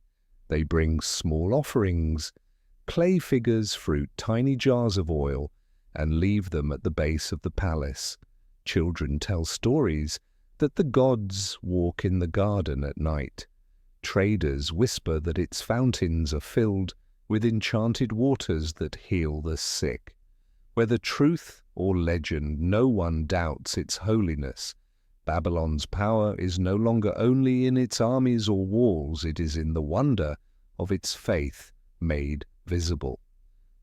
They bring small offerings, clay figures, fruit, tiny jars of oil, and leave them at the base of the palace. Children tell stories that the gods walk in the garden at night. Traders whisper that its fountains are filled with enchanted waters that heal the sick. Whether truth or legend, no one doubts its holiness. Babylon's power is no longer only in its armies or walls, it is in the wonder of its faith made visible.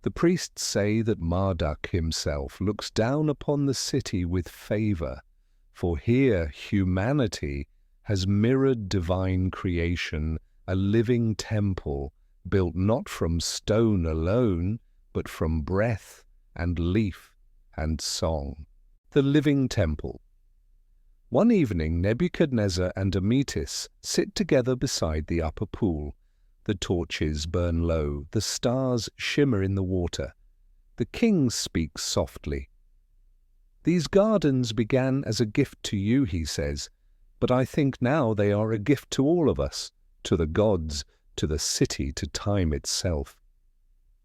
The priests say that Marduk himself looks down upon the city with favor, for here humanity has mirrored divine creation, a living temple built not from stone alone, but from breath and leaf and song. The living temple. One evening Nebuchadnezzar and Amytis sit together beside the upper pool. The torches burn low, the stars shimmer in the water. The king speaks softly. "These gardens began as a gift to you," he says, "but I think now they are a gift to all of us, to the gods, to the city, to time itself."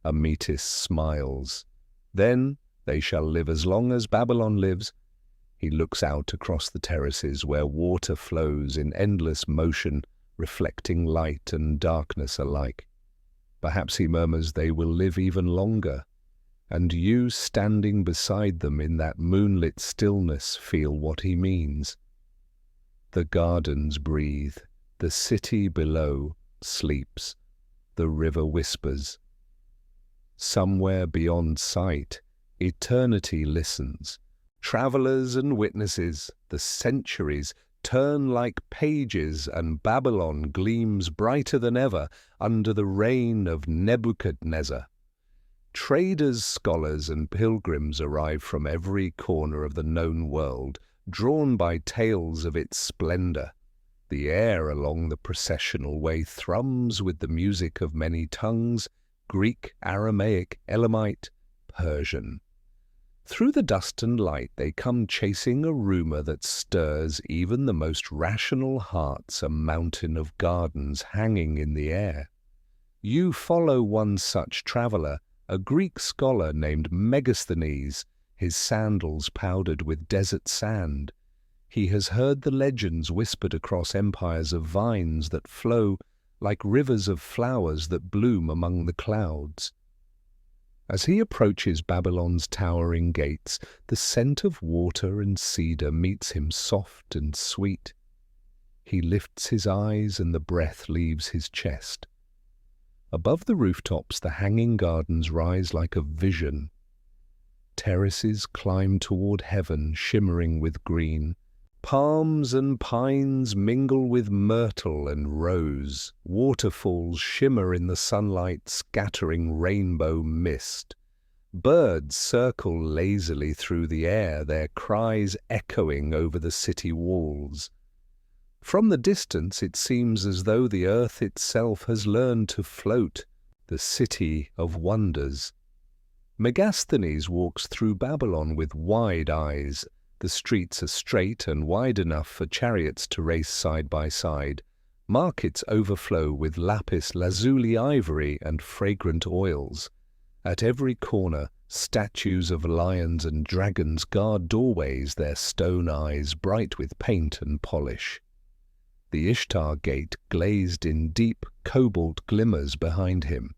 Amytis smiles. "Then they shall live as long as Babylon lives." He looks out across the terraces where water flows in endless motion, reflecting light and darkness alike. Perhaps, he murmurs, they will live even longer, and you standing beside them in that moonlit stillness feel what he means. The gardens breathe, the city below sleeps, the river whispers. Somewhere beyond sight, eternity listens. Travelers and witnesses, the centuries turn like pages, and Babylon gleams brighter than ever under the reign of Nebuchadnezzar. Traders, scholars, and pilgrims arrive from every corner of the known world, drawn by tales of its splendor. The air along the processional way thrums with the music of many tongues: Greek, Aramaic, Elamite, Persian. Through the dust and light they come chasing a rumor that stirs even the most rational hearts, a mountain of gardens hanging in the air. You follow one such traveler, a Greek scholar named Megasthenes. his sandals powdered with desert sand. He has heard the legends whispered across empires of vines that flow like rivers of flowers that bloom among the clouds. As he approaches Babylon's towering gates, the scent of water and cedar meets him soft and sweet. He lifts his eyes and the breath leaves his chest. Above the rooftops, the hanging gardens rise like a vision. Terraces climb toward heaven, shimmering with green. Palms and pines mingle with myrtle and rose. Waterfalls shimmer in the sunlight, scattering rainbow mist. Birds circle lazily through the air, their cries echoing over the city walls. From the distance, it seems as though the earth itself has learned to float, the city of wonders. Megasthenes walks through Babylon with wide eyes. The streets are straight and wide enough for chariots to race side by side. Markets overflow with lapis lazuli ivory and fragrant oils. At every corner, statues of lions and dragons guard doorways, their stone eyes bright with paint and polish. The Ishtar gate glazed in deep cobalt glimmers behind him.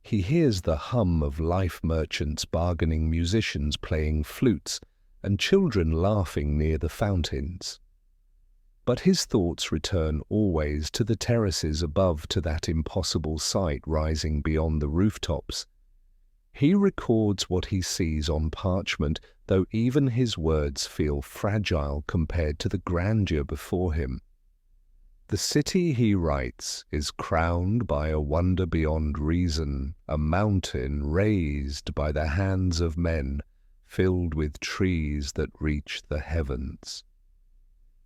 He hears the hum of life merchants bargaining, musicians playing flutes, and children laughing near the fountains. But his thoughts return always to the terraces above, to that impossible sight rising beyond the rooftops. He records what he sees on parchment, though even his words feel fragile compared to the grandeur before him. The city, he writes, is crowned by a wonder beyond reason, a mountain raised by the hands of men, filled with trees that reach the heavens.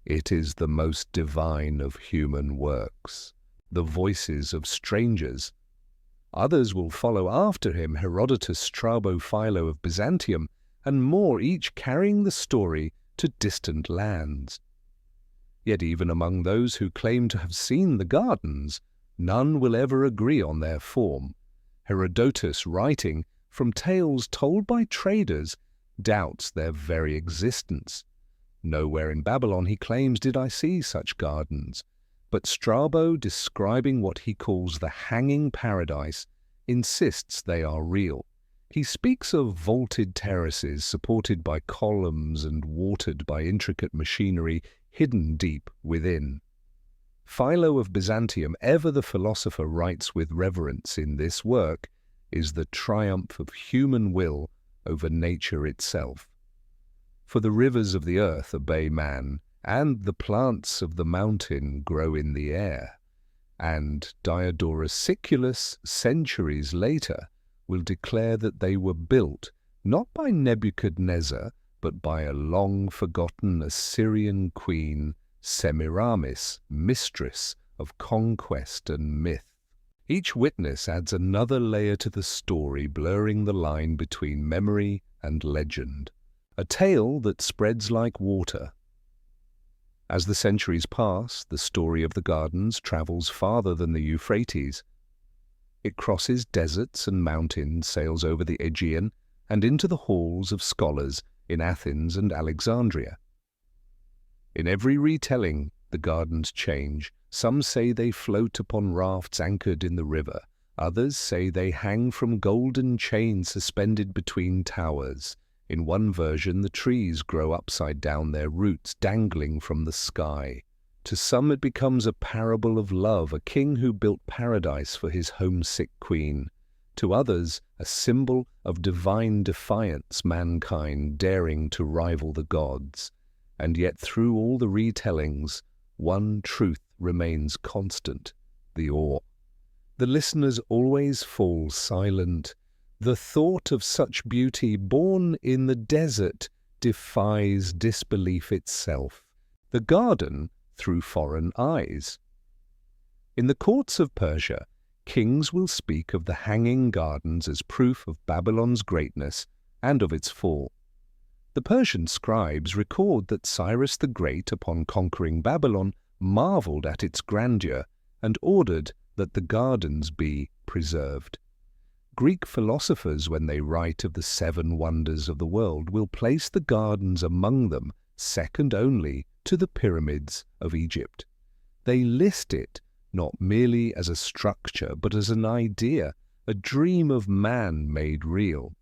It is the most divine of human works, the voices of strangers. Others will follow after him, Herodotus, Strabo, Philo of Byzantium, and more, each carrying the story to distant lands. Yet even among those who claim to have seen the gardens, none will ever agree on their form. Herodotus, writing from tales told by traders, doubts their very existence. Nowhere in Babylon, he claims, did I see such gardens. But Strabo, describing what he calls the hanging paradise, insists they are real. He speaks of vaulted terraces supported by columns and watered by intricate machinery hidden deep within. Philo of Byzantium, ever the philosopher, writes with reverence in this work, is the triumph of human will over nature itself. For the rivers of the earth obey man, and the plants of the mountain grow in the air. And Diodorus Siculus, centuries later, will declare that they were built not by Nebuchadnezzar, but by a long-forgotten Assyrian queen, Semiramis, mistress of conquest and myth. Each witness adds another layer to the story, blurring the line between memory and legend, a tale that spreads like water. As the centuries pass, the story of the gardens travels farther than the Euphrates. It crosses deserts and mountains, sails over the Aegean, and into the halls of scholars in Athens and Alexandria. In every retelling, the gardens change. Some say they float upon rafts anchored in the river. Others say they hang from golden chains suspended between towers. In one version, the trees grow upside down, their roots dangling from the sky. To some it becomes a parable of love, a king who built paradise for his homesick queen. To others, a symbol of divine defiance, mankind daring to rival the gods. And yet through all the retellings, one truth remains constant, the awe. The listeners always fall silent. The thought of such beauty born in the desert defies disbelief itself. The garden through foreign eyes. In the courts of Persia, kings will speak of the hanging gardens as proof of Babylon's greatness and of its fall. The Persian scribes record that Cyrus the Great, upon conquering Babylon, marveled at its grandeur and ordered that the gardens be preserved. Greek philosophers, when they write of the 7 wonders of the world, will place the gardens among them, second only to the pyramids of Egypt. They list it not merely as a structure, but as an idea, a dream of man made real.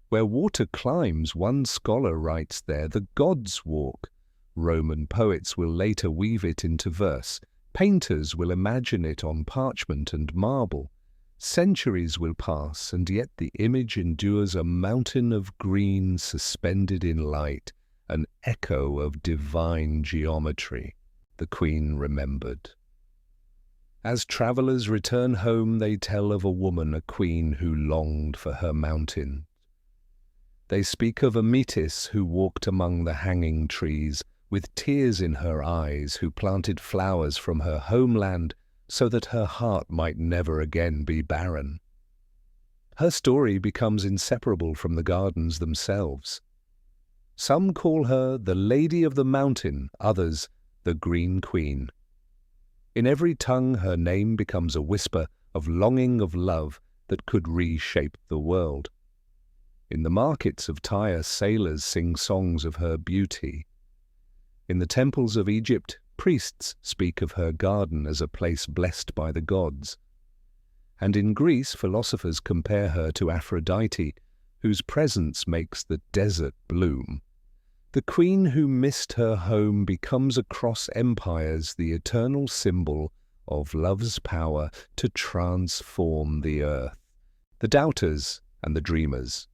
Where water climbs, one scholar writes there, the gods walk. Roman poets will later weave it into verse. Painters will imagine it on parchment and marble. Centuries will pass, and yet the image endures, a mountain of green suspended in light, an echo of divine geometry. The Queen remembered. As travellers return home, they tell of a woman, a queen, who longed for her mountain. They speak of Amytis, who walked among the hanging trees, with tears in her eyes, who planted flowers from her homeland so that her heart might never again be barren. Her story becomes inseparable from the gardens themselves. Some call her the Lady of the Mountain, others the Green Queen. In every tongue her name becomes a whisper of longing, of love that could reshape the world. In the markets of Tyre, sailors sing songs of her beauty. In the temples of Egypt, priests speak of her garden as a place blessed by the gods. And in Greece, philosophers compare her to Aphrodite, whose presence makes the desert bloom. The queen who missed her home becomes across empires the eternal symbol of love's power to transform the earth. The doubters and the dreamers.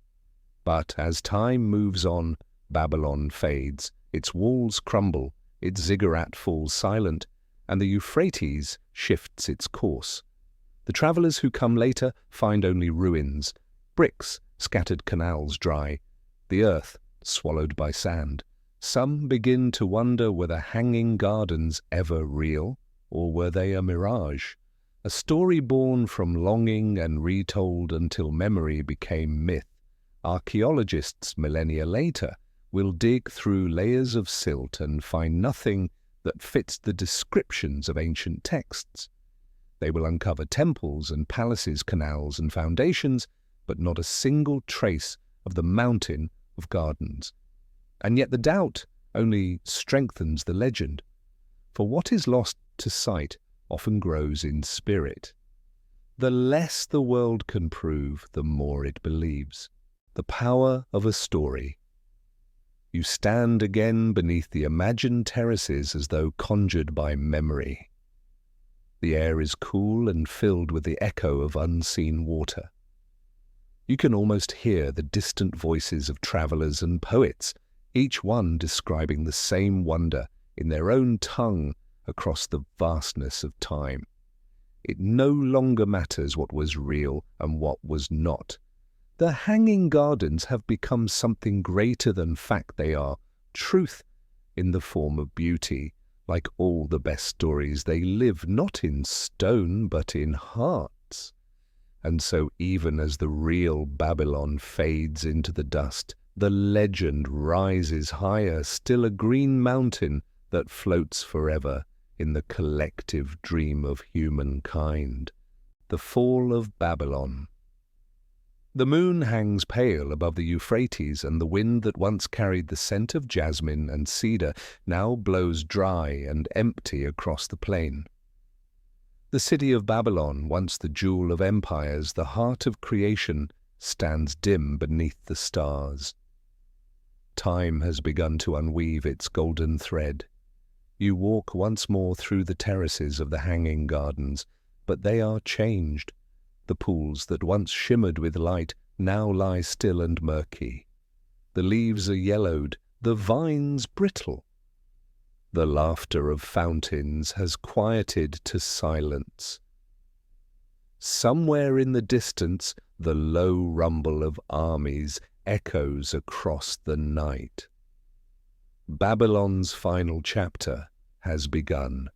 But as time moves on, Babylon fades, its walls crumble, its ziggurat falls silent, and the Euphrates shifts its course. The travellers who come later find only ruins, bricks, scattered canals dry, the earth swallowed by sand. Some begin to wonder, were the hanging gardens ever real, or were they a mirage? A story born from longing and retold until memory became myth. Archaeologists millennia later will dig through layers of silt and find nothing that fits the descriptions of ancient texts. They will uncover temples and palaces, canals and foundations, but not a single trace of the mountain of gardens. And yet the doubt only strengthens the legend, for what is lost to sight often grows in spirit. The less the world can prove, the more it believes. The power of a story. You stand again beneath the imagined terraces as though conjured by memory. The air is cool and filled with the echo of unseen water. You can almost hear the distant voices of travellers and poets, each one describing the same wonder in their own tongue across the vastness of time. It no longer matters what was real and what was not. The hanging gardens have become something greater than fact. They are truth in the form of beauty. Like all the best stories, they live not in stone but in hearts. And so even as the real Babylon fades into the dust, the legend rises higher, still a green mountain that floats forever in the collective dream of humankind. The fall of Babylon. The moon hangs pale above the Euphrates, and the wind that once carried the scent of jasmine and cedar now blows dry and empty across the plain. The city of Babylon, once the jewel of empires, the heart of creation, stands dim beneath the stars. Time has begun to unweave its golden thread. You walk once more through the terraces of the hanging gardens, but they are changed. The pools that once shimmered with light now lie still and murky. The leaves are yellowed, the vines brittle. The laughter of fountains has quieted to silence. Somewhere in the distance, the low rumble of armies echoes across the night. Babylon's final chapter has begun,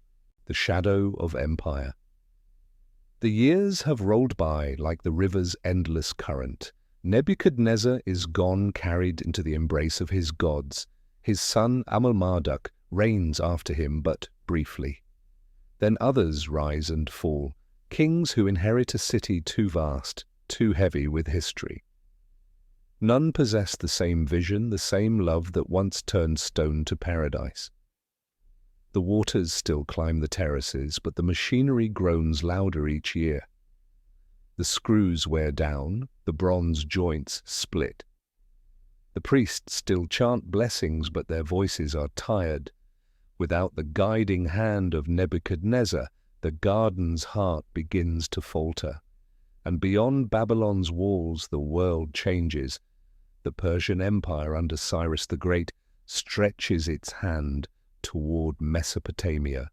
the shadow of empire. The years have rolled by like the river's endless current. Nebuchadnezzar is gone, carried into the embrace of his gods. His son Amel-Marduk reigns after him but briefly. Then others rise and fall, kings who inherit a city too vast, too heavy with history. None possess the same vision, the same love that once turned stone to paradise. The waters still climb the terraces, but the machinery groans louder each year. The screws wear down, the bronze joints split. The priests still chant blessings, but their voices are tired. Without the guiding hand of Nebuchadnezzar, the garden's heart begins to falter. And beyond Babylon's walls the world changes. The Persian Empire under Cyrus the Great stretches its hand toward Mesopotamia.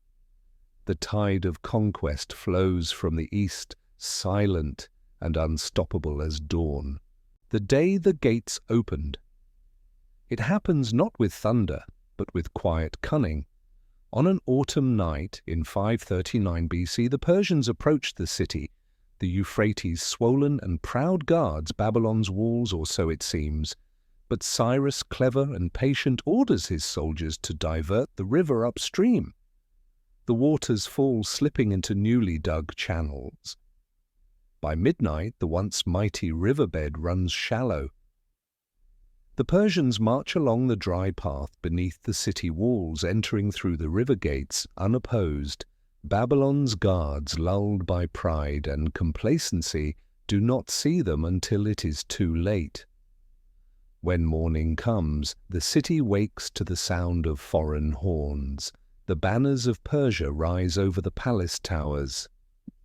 The tide of conquest flows from the east, silent and unstoppable as dawn. The day the gates opened. It happens not with thunder, but with quiet cunning. On an autumn night in 539 BC, the Persians approached the city. The Euphrates swollen and proud guards Babylon's walls, or so it seems. But Cyrus, clever and patient, orders his soldiers to divert the river upstream. The waters fall slipping into newly dug channels. By midnight, the once mighty riverbed runs shallow. The Persians march along the dry path beneath the city walls, entering through the river gates unopposed. Babylon's guards, lulled by pride and complacency, do not see them until it is too late. When morning comes, the city wakes to the sound of foreign horns. The banners of Persia rise over the palace towers.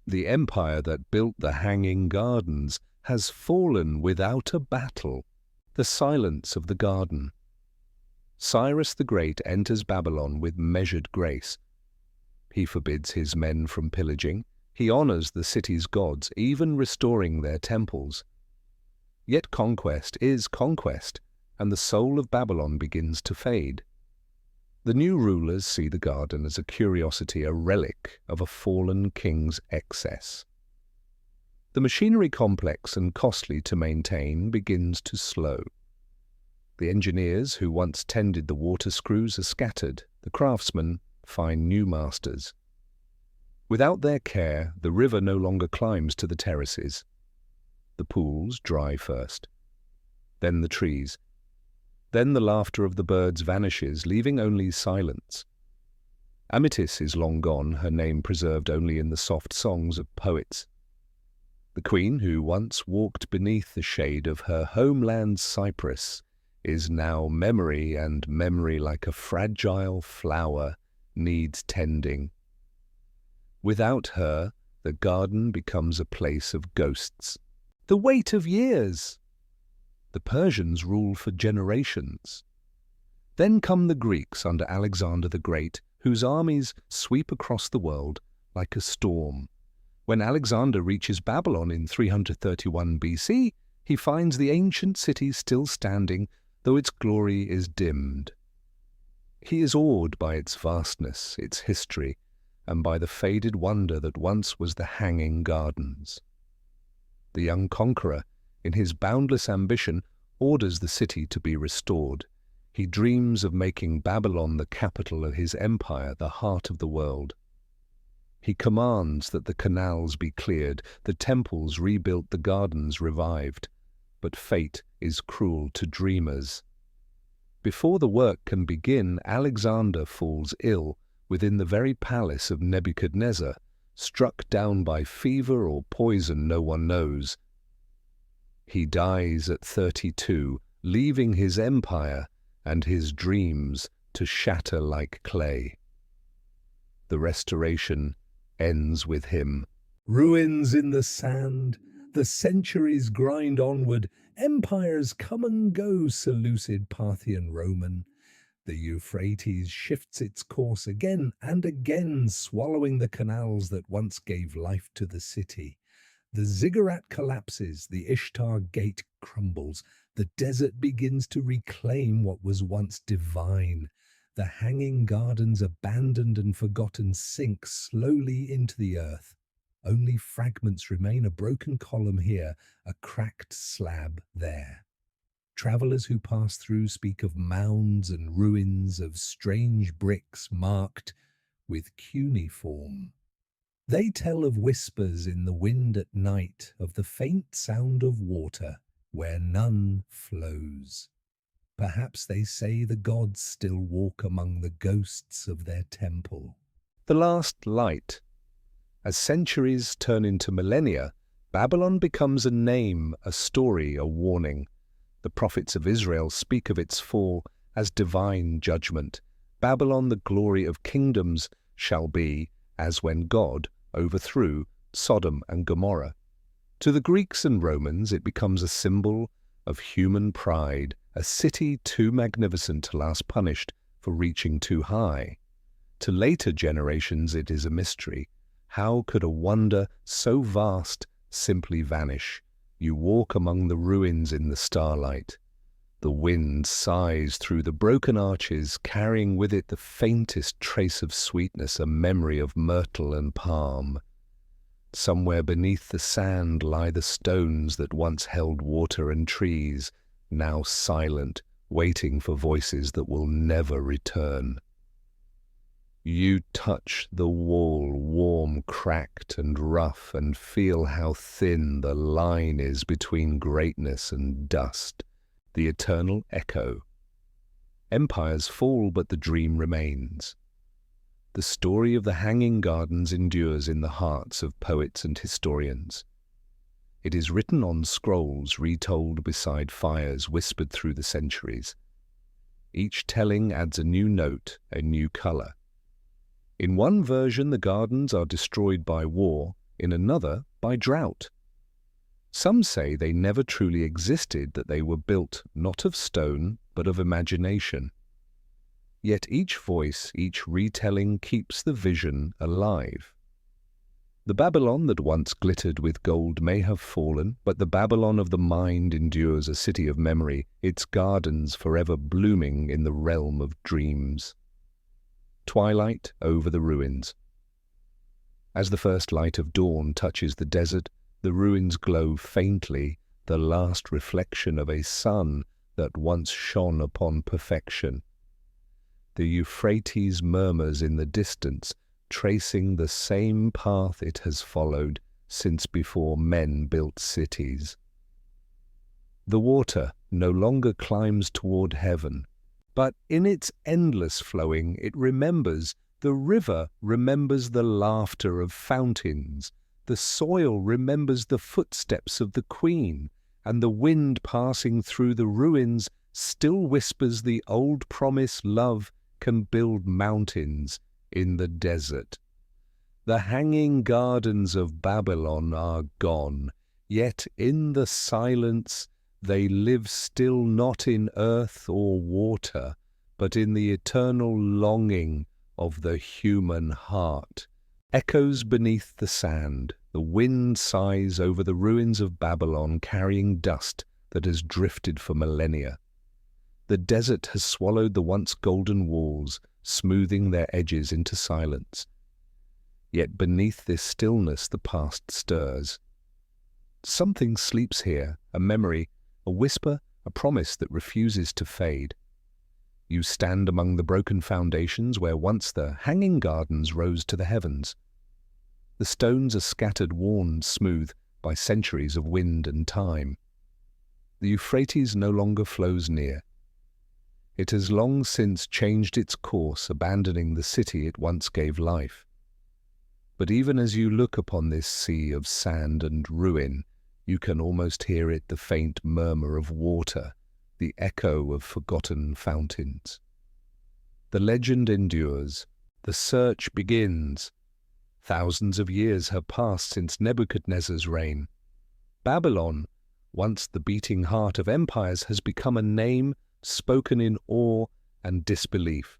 The empire that built the hanging gardens has fallen without a battle. The silence of the garden. Cyrus the Great enters Babylon with measured grace. He forbids his men from pillaging. He honors the city's gods, even restoring their temples. Yet conquest is conquest, and the soul of Babylon begins to fade. The new rulers see the garden as a curiosity, a relic of a fallen king's excess. The machinery, complex and costly to maintain, begins to slow. The engineers who once tended the water screws are scattered. The craftsmen find new masters. Without their care, the river no longer climbs to the terraces. The pools dry first, then the trees. Then the laughter of the birds vanishes, leaving only silence. Amytis is long gone, her name preserved only in the soft songs of poets. The queen, who once walked beneath the shade of her homeland Cyprus, is now memory, and memory, like a fragile flower, needs tending. Without her, the garden becomes a place of ghosts. The weight of years! The Persians rule for generations. Then come the Greeks under Alexander the Great, whose armies sweep across the world like a storm. When Alexander reaches Babylon in 331 BC, he finds the ancient city still standing, though its glory is dimmed. He is awed by its vastness, its history, and by the faded wonder that once was the hanging gardens. The young conqueror, in his boundless ambition, orders the city to be restored. He dreams of making Babylon the capital of his empire, the heart of the world. He commands that the canals be cleared, the temples rebuilt, the gardens revived. But fate is cruel to dreamers. Before the work can begin, Alexander falls ill within the very palace of Nebuchadnezzar, struck down by fever or poison no one knows. He dies at 32, leaving his empire and his dreams to shatter like clay. The restoration ends with him. Ruins in the sand, the centuries grind onward, empires come and go, Seleucid, Parthian, Roman. The Euphrates shifts its course again and again, swallowing the canals that once gave life to the city. The ziggurat collapses, the Ishtar gate crumbles, the desert begins to reclaim what was once divine. The hanging gardens, abandoned and forgotten, sink slowly into the earth. Only fragments remain, a broken column here, a cracked slab there. Travelers who pass through speak of mounds and ruins, of strange bricks marked with cuneiform. They tell of whispers in the wind at night, of the faint sound of water where none flows. Perhaps they say the gods still walk among the ghosts of their temple. The last light. As centuries turn into millennia, Babylon becomes a name, a story, a warning. The prophets of Israel speak of its fall as divine judgment. Babylon, the glory of kingdoms, shall be as when God overthrew Sodom and Gomorrah. To the Greeks and Romans, it becomes a symbol of human pride, a city too magnificent to last punished for reaching too high. To later generations, it is a mystery. How could a wonder so vast simply vanish? You walk among the ruins in the starlight. The wind sighs through the broken arches, carrying with it the faintest trace of sweetness, a memory of myrtle and palm. Somewhere beneath the sand lie the stones that once held water and trees, now silent, waiting for voices that will never return. You touch the wall, warm, cracked and rough, and feel how thin the line is between greatness and dust, the eternal echo. Empires fall, but the dream remains. The story of the Hanging Gardens endures in the hearts of poets and historians. It is written on scrolls, retold beside fires, whispered through the centuries. Each telling adds a new note, a new color. In one version, the gardens are destroyed by war, in another, by drought. Some say they never truly existed, that they were built not of stone, but of imagination. Yet each voice, each retelling keeps the vision alive. The Babylon that once glittered with gold may have fallen, but the Babylon of the mind endures, a city of memory, its gardens forever blooming in the realm of dreams. Twilight over the ruins. As the first light of dawn touches the desert, the ruins glow faintly, the last reflection of a sun that once shone upon perfection. The Euphrates murmurs in the distance, tracing the same path it has followed since before men built cities. The water no longer climbs toward heaven, but in its endless flowing it remembers. The river remembers the laughter of fountains, the soil remembers the footsteps of the queen, and the wind passing through the ruins still whispers the old promise: love can build mountains in the desert. The hanging gardens of Babylon are gone, yet in the silence they live still, not in earth or water, but in the eternal longing of the human heart. Echoes beneath the sand, the wind sighs over the ruins of Babylon, carrying dust that has drifted for millennia. The desert has swallowed the once golden walls, smoothing their edges into silence. Yet beneath this stillness the past stirs. Something sleeps here, a memory, a whisper, a promise that refuses to fade. You stand among the broken foundations where once the hanging gardens rose to the heavens. The stones are scattered, worn smooth by centuries of wind and time. The Euphrates no longer flows near. It has long since changed its course, abandoning the city it once gave life. But even as you look upon this sea of sand and ruin, you can almost hear it, the faint murmur of water, the echo of forgotten fountains. The legend endures. The search begins. Thousands of years have passed since Nebuchadnezzar's reign. Babylon, once the beating heart of empires, has become a name spoken in awe and disbelief.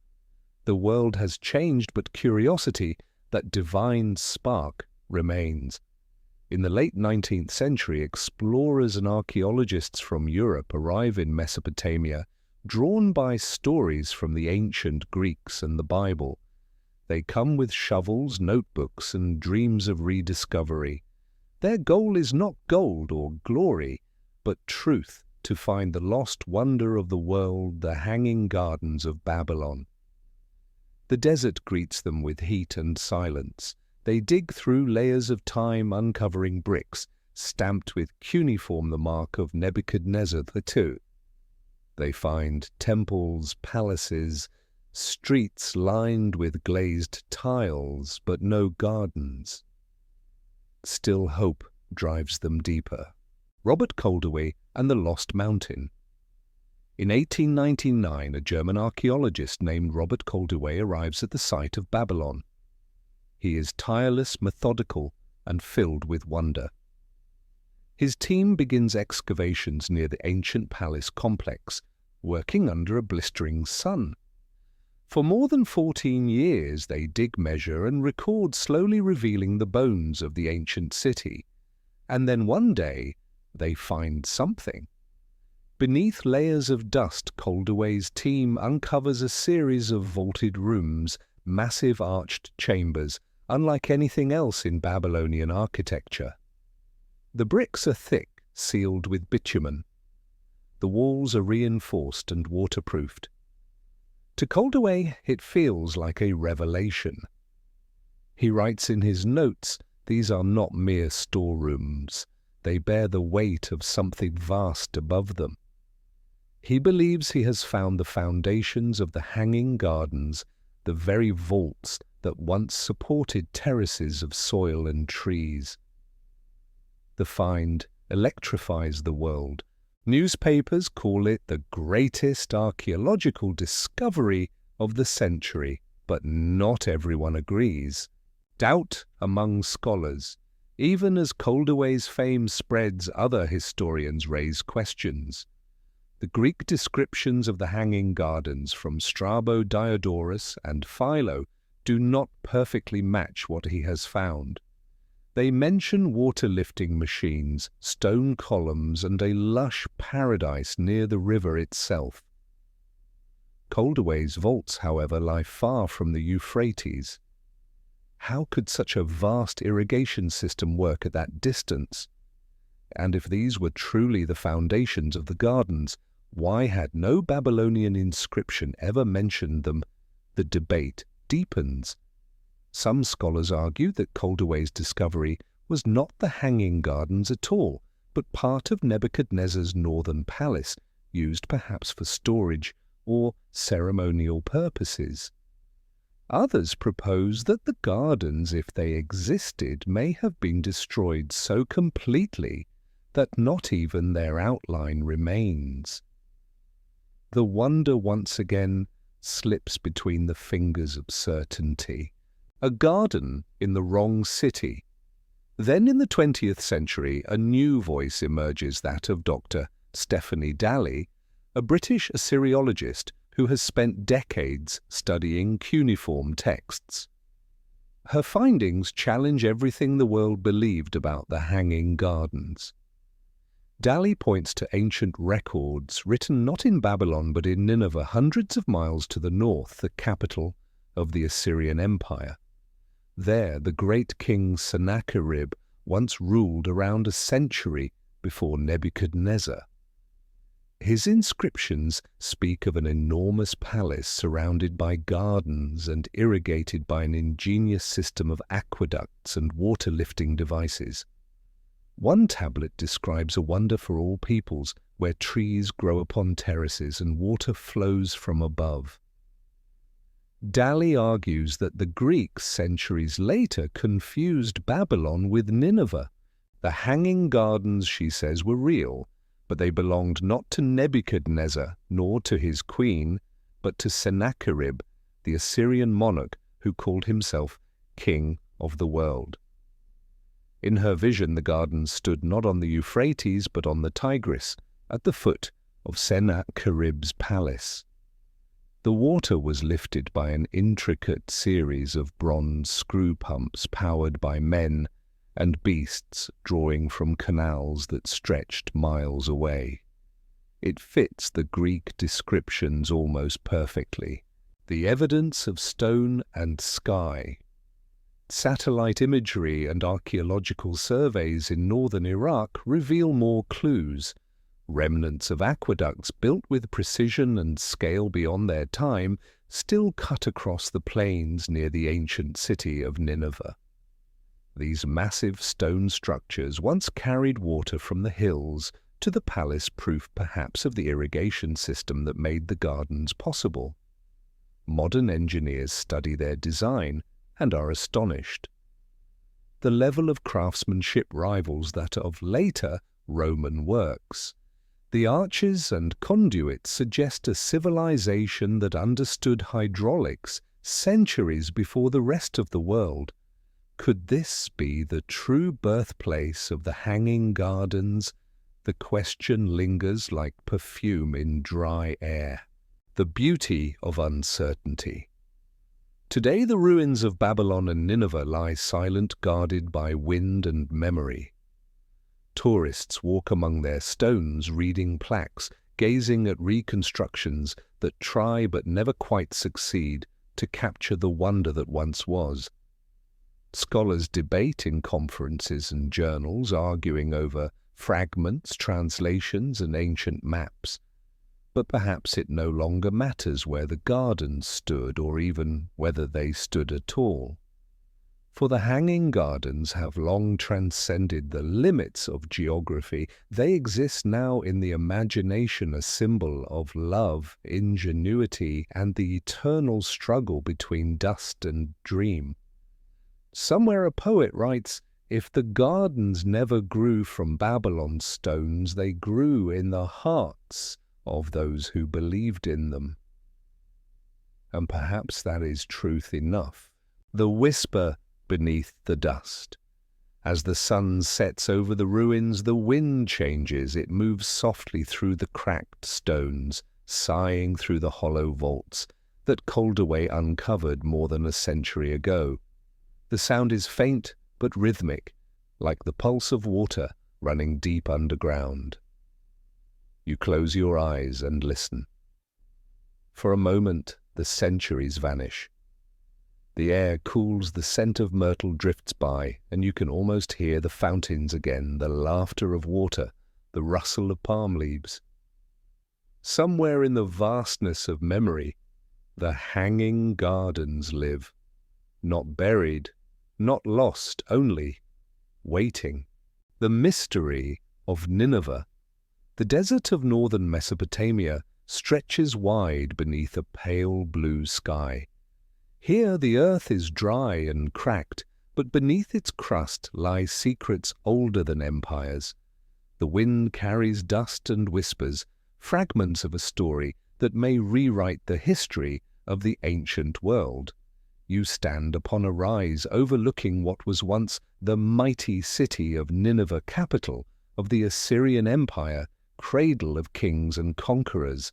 The world has changed, but curiosity, that divine spark, remains. In the late 19th century, explorers and archaeologists from Europe arrive in Mesopotamia, drawn by stories from the ancient Greeks and the Bible. They come with shovels, notebooks, and dreams of rediscovery. Their goal is not gold or glory, but truth, to find the lost wonder of the world, the hanging gardens of Babylon. The desert greets them with heat and silence. They dig through layers of time, uncovering bricks stamped with cuneiform, the mark of Nebuchadnezzar II. They find temples, palaces, streets lined with glazed tiles, but no gardens. Still hope drives them deeper. Robert Koldewey and the Lost Mountain. In 1899, a German archaeologist named Robert Koldewey arrives at the site of Babylon. He is tireless, methodical, and filled with wonder. His team begins excavations near the ancient palace complex, working under a blistering sun. For more than 14 years, they dig, measure, and record, slowly revealing the bones of the ancient city. And then one day, they find something. Beneath layers of dust, Koldewey's team uncovers a series of vaulted rooms, massive arched chambers, unlike anything else in Babylonian architecture. The bricks are thick, sealed with bitumen. The walls are reinforced and waterproofed. To Koldewey, it feels like a revelation. He writes in his notes, "These are not mere storerooms. They bear the weight of something vast above them." He believes he has found the foundations of the hanging gardens, the very vaults that once supported terraces of soil and trees. The find electrifies the world. Newspapers call it the greatest archaeological discovery of the century, but not everyone agrees. Doubt among scholars. Even as Koldewey's fame spreads, other historians raise questions. The Greek descriptions of the hanging gardens from Strabo, Diodorus, and Philo do not perfectly match what he has found. They mention water-lifting machines, stone columns, and a lush paradise near the river itself. Koldewey's vaults, however, lie far from the Euphrates. How could such a vast irrigation system work at that distance? And if these were truly the foundations of the gardens, why had no Babylonian inscription ever mentioned them? The debate deepens. Some scholars argue that Koldewey's discovery was not the hanging gardens at all, but part of Nebuchadnezzar's northern palace, used perhaps for storage or ceremonial purposes. Others propose that the gardens, if they existed, may have been destroyed so completely that not even their outline remains. The wonder once again slips between the fingers of certainty. A garden in the wrong city. Then in the 20th century, a new voice emerges, that of Dr. Stephanie Dalley, a British Assyriologist who has spent decades studying cuneiform texts. Her findings challenge everything the world believed about the hanging gardens. Dalley points to ancient records written not in Babylon but in Nineveh, hundreds of miles to the north, the capital of the Assyrian Empire. There, the great king Sennacherib once ruled around a century before Nebuchadnezzar. His inscriptions speak of an enormous palace surrounded by gardens and irrigated by an ingenious system of aqueducts and water-lifting devices. One tablet describes a wonder for all peoples, where trees grow upon terraces and water flows from above. Dalley argues that the Greeks, centuries later, confused Babylon with Nineveh. The hanging gardens, she says, were real, but they belonged not to Nebuchadnezzar nor to his queen, but to Sennacherib, the Assyrian monarch who called himself King of the world. In her vision, the gardens stood not on the Euphrates but on the Tigris, at the foot of Sennacherib's palace. The water was lifted by an intricate series of bronze screw pumps powered by men and beasts drawing from canals that stretched miles away. It fits the Greek descriptions almost perfectly. The evidence of stone and sky. Satellite imagery and archaeological surveys in northern Iraq reveal more clues. Remnants of aqueducts built with precision and scale beyond their time still cut across the plains near the ancient city of Nineveh. These massive stone structures once carried water from the hills to the palace, proof perhaps of the irrigation system that made the gardens possible. Modern engineers study their design and are astonished. The level of craftsmanship rivals that of later Roman works. The arches and conduits suggest a civilization that understood hydraulics centuries before the rest of the world. Could this be the true birthplace of the hanging gardens? The question lingers like perfume in dry air. The beauty of uncertainty. Today the ruins of Babylon and Nineveh lie silent, guarded by wind and memory. Tourists walk among their stones, reading plaques, gazing at reconstructions that try but never quite succeed to capture the wonder that once was. Scholars debate in conferences and journals, arguing over fragments, translations, and ancient maps. But perhaps it no longer matters where the gardens stood, or even whether they stood at all. For the hanging gardens have long transcended the limits of geography. They exist now in the imagination, a symbol of love, ingenuity, and the eternal struggle between dust and dream. Somewhere a poet writes, "If the gardens never grew from Babylon's stones, they grew in the hearts of those who believed in them." And perhaps that is truth enough. The whisper beneath the dust. As the sun sets over the ruins, the wind changes. It moves softly through the cracked stones, sighing through the hollow vaults that Coldaway uncovered more than a century ago. The sound is faint but rhythmic, like the pulse of water running deep underground. You close your eyes and listen. For a moment, the centuries vanish. The air cools, the scent of myrtle drifts by, and you can almost hear the fountains again, the laughter of water, the rustle of palm leaves. Somewhere in the vastness of memory, the hanging gardens live, not buried, not lost, only waiting. The mystery of Nineveh. The desert of northern Mesopotamia stretches wide beneath a pale blue sky. Here the earth is dry and cracked, but beneath its crust lie secrets older than empires. The wind carries dust and whispers, fragments of a story that may rewrite the history of the ancient world. You stand upon a rise overlooking what was once the mighty city of Nineveh, capital of the Assyrian Empire, cradle of kings and conquerors.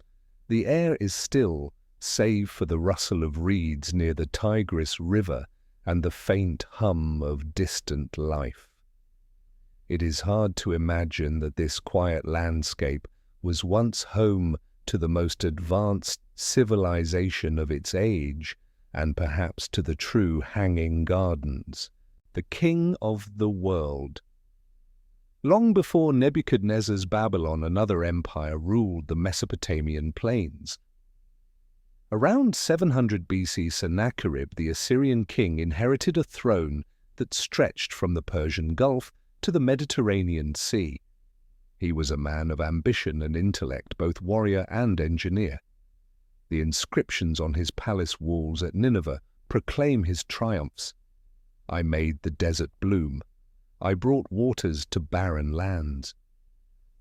The air is still, save for the rustle of reeds near the Tigris River and the faint hum of distant life. It is hard to imagine that this quiet landscape was once home to the most advanced civilization of its age, and perhaps to the true hanging gardens, the king of the world. Long before Nebuchadnezzar's Babylon, another empire ruled the Mesopotamian plains. Around 700 BC, Sennacherib, the Assyrian king, inherited a throne that stretched from the Persian Gulf to the Mediterranean Sea. He was a man of ambition and intellect, both warrior and engineer. The inscriptions on his palace walls at Nineveh proclaim his triumphs. "I made the desert bloom. I brought waters to barren lands.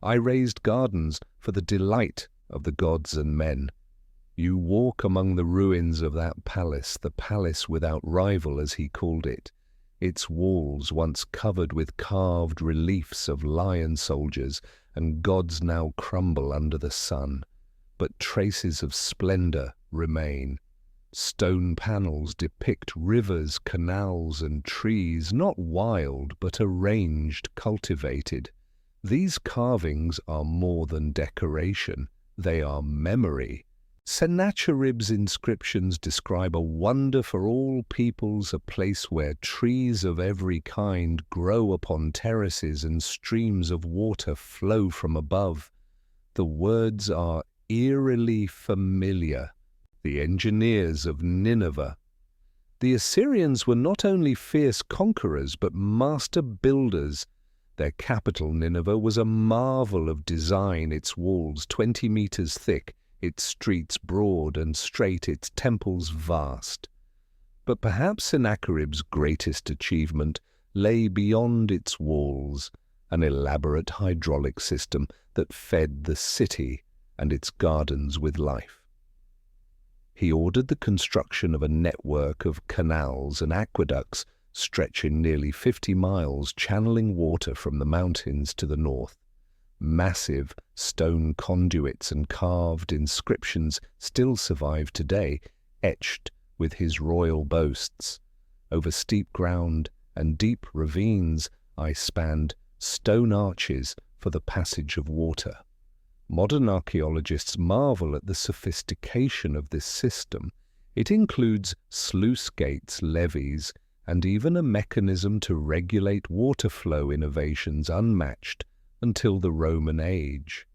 I raised gardens for the delight of the gods and men." You walk among the ruins of that palace, the palace without rival, as he called it. Its walls, once covered with carved reliefs of lion soldiers and gods, now crumble under the sun. But traces of splendor remain. Stone panels depict rivers, canals, and trees, not wild, but arranged, cultivated. These carvings are more than decoration. They are memory. Sennacherib's inscriptions describe a wonder for all peoples, a place where trees of every kind grow upon terraces and streams of water flow from above. The words are eerily familiar. The engineers of Nineveh. The Assyrians were not only fierce conquerors but master builders. Their capital, Nineveh, was a marvel of design, its walls 20 meters thick, its streets broad and straight, its temples vast. But perhaps Sennacherib's greatest achievement lay beyond its walls, an elaborate hydraulic system that fed the city and its gardens with life. He ordered the construction of a network of canals and aqueducts stretching nearly 50 miles, channeling water from the mountains to the north. Massive stone conduits and carved inscriptions still survive today, etched with his royal boasts. Over steep ground and deep ravines I spanned stone arches for the passage of water. Modern archaeologists marvel at the sophistication of this system. It includes sluice gates, levees, and even a mechanism to regulate water flow, innovations unmatched until the Roman age.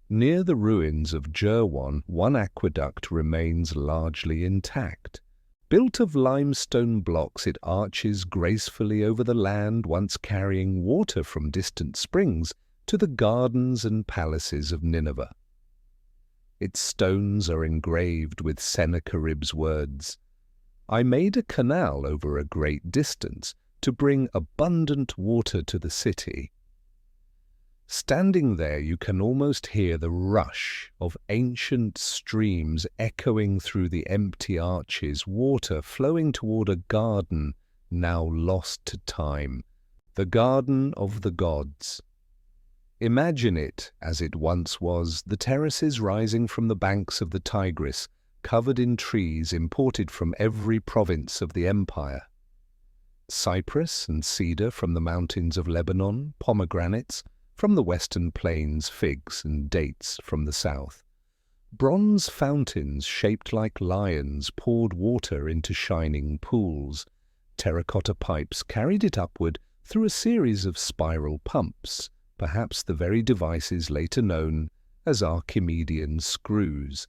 Near the ruins of Jerwan, one aqueduct remains largely intact. Built of limestone blocks, it arches gracefully over the land, once carrying water from distant springs to the gardens and palaces of Nineveh. Its stones are engraved with Sennacherib's words, "I made a canal over a great distance to bring abundant water to the city." Standing there, you can almost hear the rush of ancient streams echoing through the empty arches, water flowing toward a garden now lost to time, the garden of the gods. Imagine it as it once was, the terraces rising from the banks of the Tigris, covered in trees imported from every province of the empire. Cypress and cedar from the mountains of Lebanon, pomegranates from the western plains, figs and dates from the south. Bronze fountains shaped like lions poured water into shining pools. Terracotta pipes carried it upward through a series of spiral pumps, perhaps the very devices later known as Archimedean screws.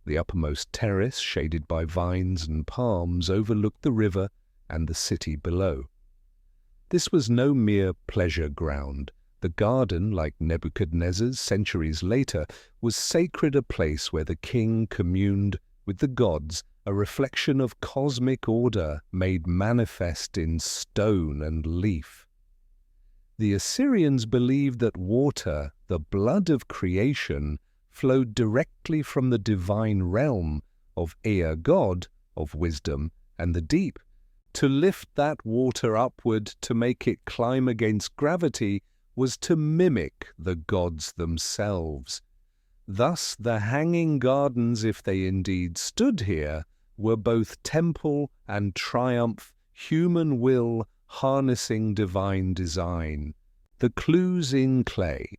The uppermost terrace, shaded by vines and palms, overlooked the river and the city below. This was no mere pleasure ground. The garden, like Nebuchadnezzar's centuries later, was sacred, a place where the king communed with the gods, a reflection of cosmic order made manifest in stone and leaf. The Assyrians believed that water, the blood of creation, flowed directly from the divine realm of Ea, god of wisdom, and the deep. To lift that water upward, to make it climb against gravity, was to mimic the gods themselves. Thus the hanging gardens, if they indeed stood here, were both temple and triumph, human will harnessing divine design. The clues in clay.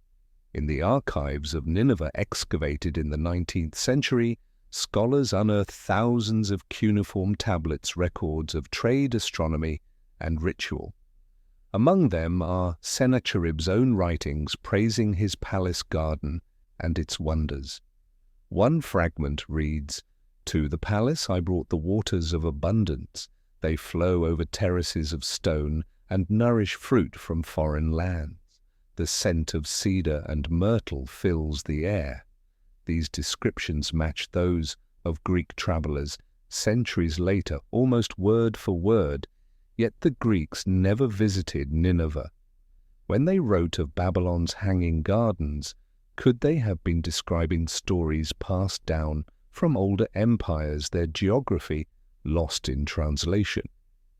In the archives of Nineveh excavated in the 19th century, scholars unearthed thousands of cuneiform tablets, records of trade, astronomy, and ritual. Among them are Sennacherib's own writings praising his palace garden and its wonders. One fragment reads, "To the palace I brought the waters of abundance. They flow over terraces of stone and nourish fruit from foreign lands. The scent of cedar and myrtle fills the air." These descriptions match those of Greek travelers centuries later, almost word for word. Yet the Greeks never visited Nineveh. When they wrote of Babylon's hanging gardens, could they have been describing stories passed down from older empires, their geography lost in translation?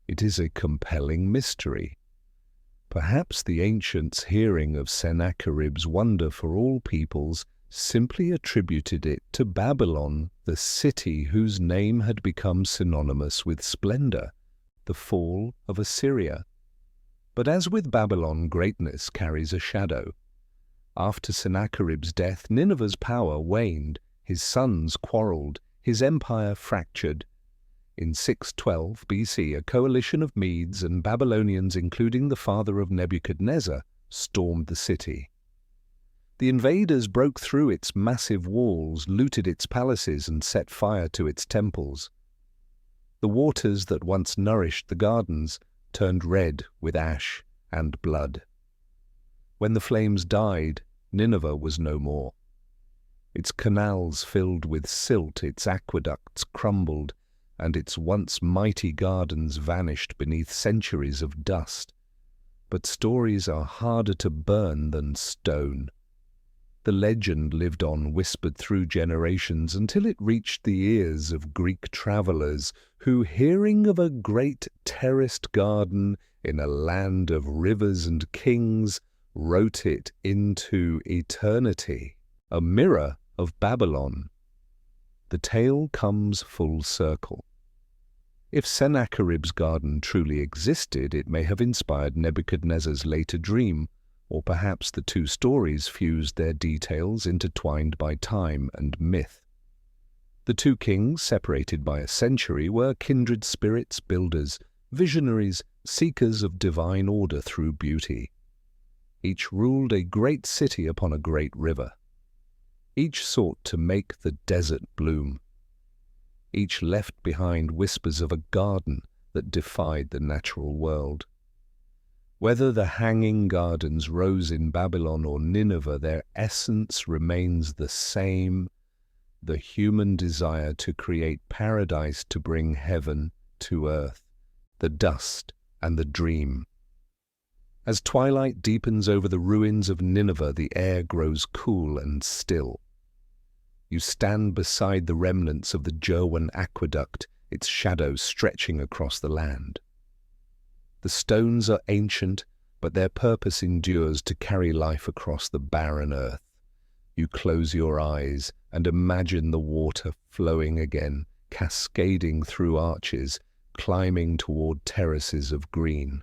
It is a compelling mystery. Perhaps the ancients, hearing of Sennacherib's wonder for all peoples, simply attributed it to Babylon, the city whose name had become synonymous with splendor, the fall of Assyria. But as with Babylon, greatness carries a shadow. After Sennacherib's death, Nineveh's power waned, his sons quarreled, his empire fractured. In 612 BC, a coalition of Medes and Babylonians, including the father of Nebuchadnezzar, stormed the city. The invaders broke through its massive walls, looted its palaces, and set fire to its temples. The waters that once nourished the gardens turned red with ash and blood. When the flames died, Nineveh was no more. Its canals filled with silt, its aqueducts crumbled, and its once mighty gardens vanished beneath centuries of dust. But stories are harder to burn than stone. The legend lived on, whispered through generations, until it reached the ears of Greek travelers who, hearing of a great terraced garden in a land of rivers and kings, wrote it into eternity, a mirror of Babylon. The tale comes full circle. If Sennacherib's garden truly existed, it may have inspired Nebuchadnezzar's later dream, or perhaps the two stories fused their details intertwined by time and myth. The two kings, separated by a century, were kindred spirits, builders, visionaries, seekers of divine order through beauty. Each ruled a great city upon a great river. Each sought to make the desert bloom. Each left behind whispers of a garden that defied the natural world. Whether the hanging gardens rose in Babylon or Nineveh, their essence remains the same: the human desire to create paradise, to bring heaven to earth, the dust and the dream. As twilight deepens over the ruins of Nineveh, the air grows cool and still. You stand beside the remnants of the Jerwan aqueduct, its shadow stretching across the land. The stones are ancient, but their purpose endures to carry life across the barren earth. You close your eyes and imagine the water flowing again, cascading through arches, climbing toward terraces of green.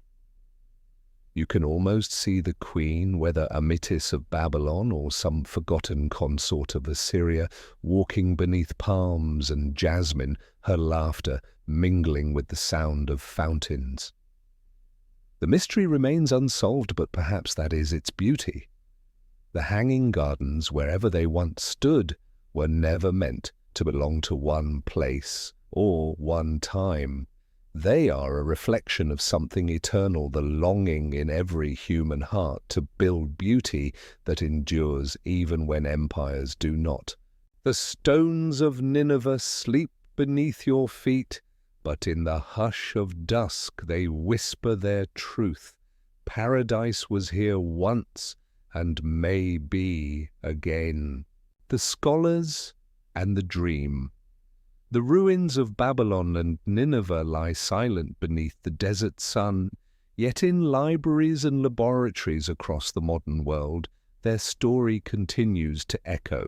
You can almost see the queen, whether Amytis of Babylon or some forgotten consort of Assyria, walking beneath palms and jasmine, her laughter mingling with the sound of fountains. The mystery remains unsolved, but perhaps that is its beauty. The hanging gardens, wherever they once stood, were never meant to belong to one place or one time. They are a reflection of something eternal, the longing in every human heart to build beauty that endures even when empires do not. The stones of Nineveh sleep beneath your feet, but in the hush of dusk they whisper their truth. Paradise was here once and may be again. The scholars and the dream. The ruins of Babylon and Nineveh lie silent beneath the desert sun, yet in libraries and laboratories across the modern world, their story continues to echo.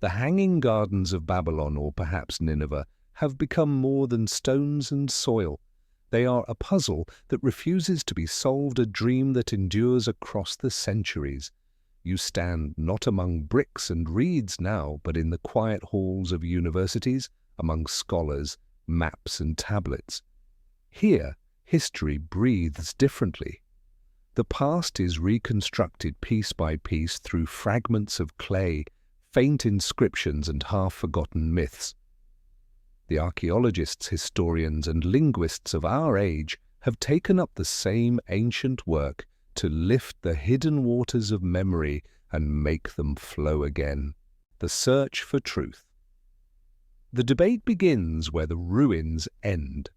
The hanging gardens of Babylon, or perhaps Nineveh, have become more than stones and soil. They are a puzzle that refuses to be solved, a dream that endures across the centuries. You stand not among bricks and reeds now, but in the quiet halls of universities, among scholars, maps and tablets. Here, history breathes differently. The past is reconstructed piece by piece through fragments of clay, faint inscriptions and half-forgotten myths. The archaeologists, historians and linguists of our age have taken up the same ancient work to lift the hidden waters of memory and make them flow again. The search for truth. The debate begins where the ruins end.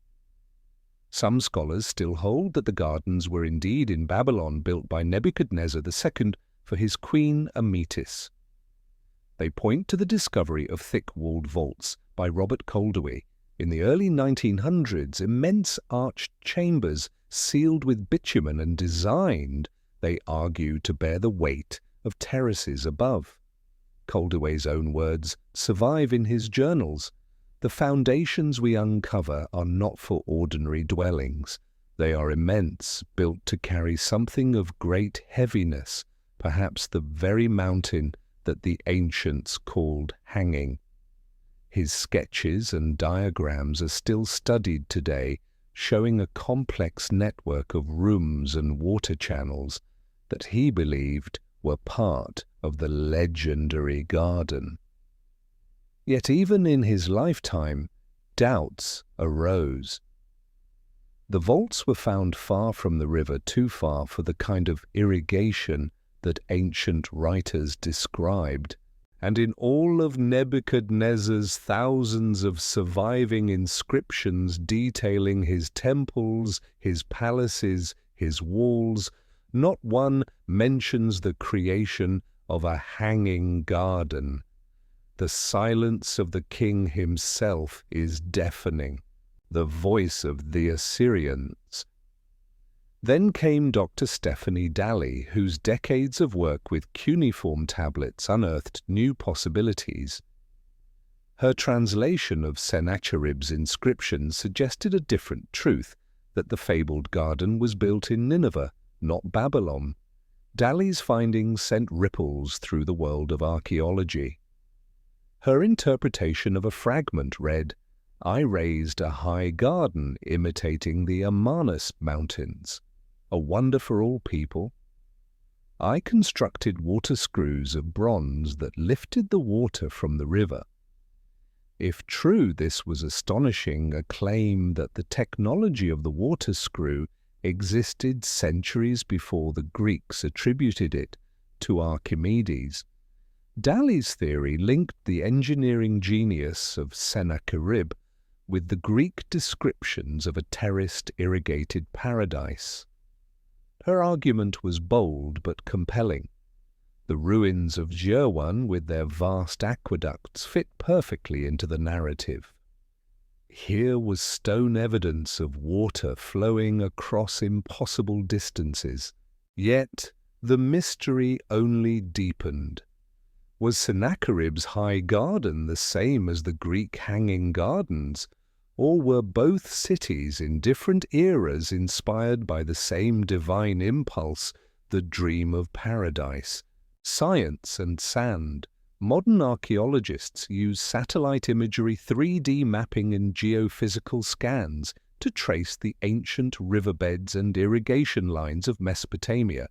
Some scholars still hold that the gardens were indeed in Babylon, built by Nebuchadnezzar II for his Queen Amytis. They point to the discovery of thick-walled vaults by Robert Koldewey in the early 1900s, immense arched chambers sealed with bitumen and designed, they argue, to bear the weight of terraces above. Koldewey's own words survive in his journals. The foundations we uncover are not for ordinary dwellings. They are immense, built to carry something of great heaviness, perhaps the very mountain that the ancients called hanging. His sketches and diagrams are still studied today, showing a complex network of rooms and water channels that he believed were part of the legendary garden. Yet even in his lifetime, doubts arose. The vaults were found far from the river, too far for the kind of irrigation that ancient writers described, and in all of Nebuchadnezzar's thousands of surviving inscriptions detailing his temples, his palaces, his walls, not one mentions the creation of a hanging garden. The silence of the king himself is deafening, the voice of the Assyrians. Then came Dr. Stephanie Dalley, whose decades of work with cuneiform tablets unearthed new possibilities. Her translation of Sennacherib's inscriptions suggested a different truth, that the fabled garden was built in Nineveh, not Babylon. Dalley's findings sent ripples through the world of archaeology. Her interpretation of a fragment read, "I raised a high garden imitating the Amarnas mountains, a wonder for all people. I constructed water screws of bronze that lifted the water from the river." If true, this was astonishing, a claim that the technology of the water screw existed centuries before the Greeks attributed it to Archimedes. Dalley's theory linked the engineering genius of Sennacherib with the Greek descriptions of a terraced, irrigated paradise. Her argument was bold but compelling. The ruins of Zirwan with their vast aqueducts fit perfectly into the narrative. Here was stone evidence of water flowing across impossible distances, yet the mystery only deepened. Was Sennacherib's high garden the same as the Greek hanging gardens, or were both cities in different eras inspired by the same divine impulse, the dream of paradise? Science and sand. Modern archaeologists use satellite imagery, 3D mapping and geophysical scans to trace the ancient riverbeds and irrigation lines of Mesopotamia.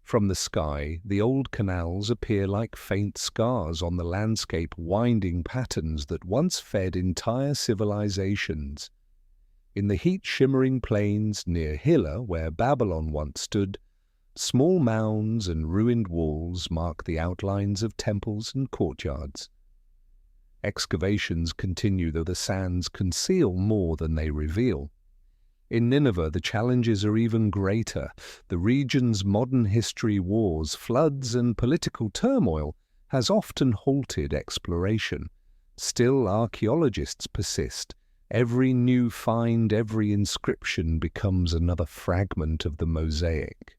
From the sky, the old canals appear like faint scars on the landscape, winding patterns that once fed entire civilizations. In the heat-shimmering plains near Hilla, where Babylon once stood, small mounds and ruined walls mark the outlines of temples and courtyards. Excavations continue, though the sands conceal more than they reveal. In Nineveh, the challenges are even greater. The region's modern history, wars, floods, and political turmoil has often halted exploration. Still, archaeologists persist. Every new find, every inscription becomes another fragment of the mosaic.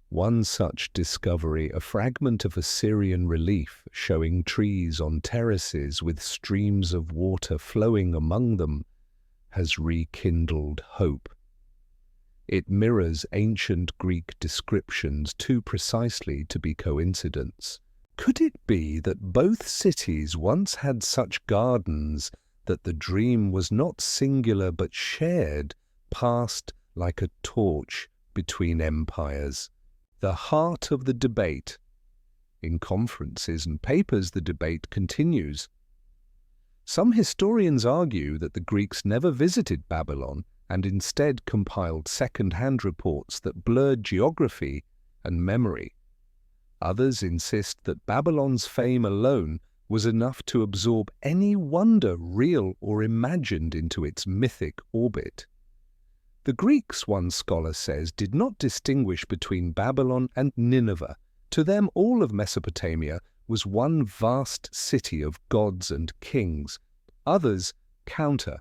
One such discovery, a fragment of Assyrian relief showing trees on terraces with streams of water flowing among them, has rekindled hope. It mirrors ancient Greek descriptions too precisely to be coincidence. Could it be that both cities once had such gardens, that the dream was not singular but shared, passed like a torch between empires? The heart of the debate. In conferences and papers, the debate continues. Some historians argue that the Greeks never visited Babylon and instead compiled second-hand reports that blurred geography and memory. Others insist that Babylon's fame alone was enough to absorb any wonder, real or imagined, into its mythic orbit. The Greeks, one scholar says, did not distinguish between Babylon and Nineveh. To them, all of Mesopotamia was one vast city of gods and kings. Others counter.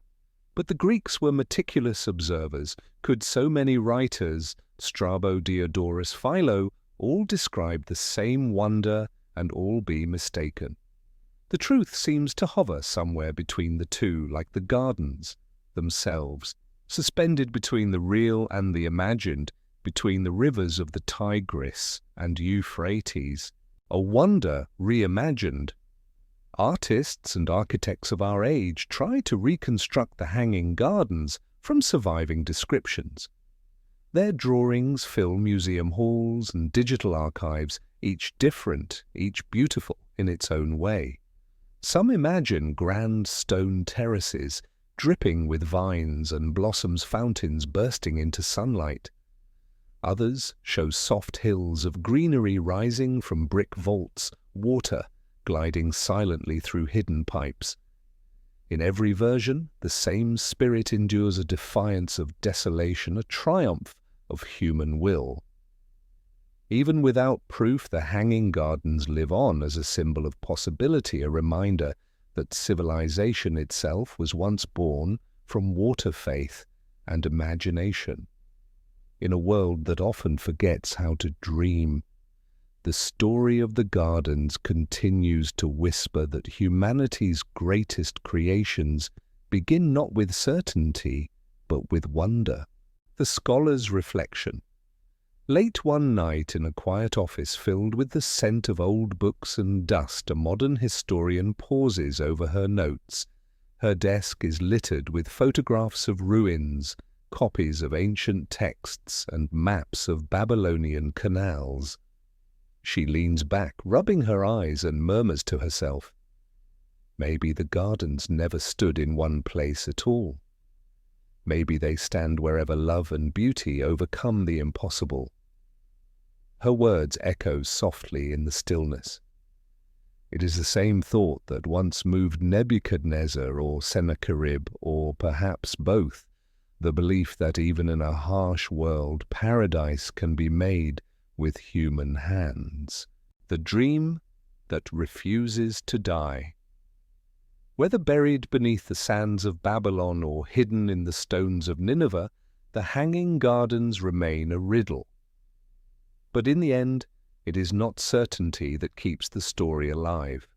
But the Greeks were meticulous observers. Could so many writers, Strabo, Diodorus, Philo, all describe the same wonder and all be mistaken? The truth seems to hover somewhere between the two, like the gardens themselves, suspended between the real and the imagined, between the rivers of the Tigris and Euphrates, a wonder reimagined. Artists and architects of our age try to reconstruct the hanging gardens from surviving descriptions. Their drawings fill museum halls and digital archives, each different, each beautiful in its own way. Some imagine grand stone terraces, dripping with vines and blossoms fountains bursting into sunlight. Others show soft hills of greenery rising from brick vaults, water gliding silently through hidden pipes. In every version, the same spirit endures a defiance of desolation, a triumph of human will. Even without proof, the Hanging Gardens live on as a symbol of possibility, a reminder that civilization itself was once born from water faith and imagination. In a world that often forgets how to dream, the story of the gardens continues to whisper that humanity's greatest creations begin not with certainty, but with wonder. The scholar's reflection. Late one night in a quiet office filled with the scent of old books and dust, a modern historian pauses over her notes. Her desk is littered with photographs of ruins, copies of ancient texts, and maps of Babylonian canals. She leans back, rubbing her eyes, and murmurs to herself, "Maybe the gardens never stood in one place at all. Maybe they stand wherever love and beauty overcome the impossible." Her words echo softly in the stillness. It is the same thought that once moved Nebuchadnezzar or Sennacherib, or perhaps both, the belief that even in a harsh world, paradise can be made with human hands. The dream that refuses to die. Whether buried beneath the sands of Babylon or hidden in the stones of Nineveh, the Hanging Gardens remain a riddle. But in the end, it is not certainty that keeps the story alive.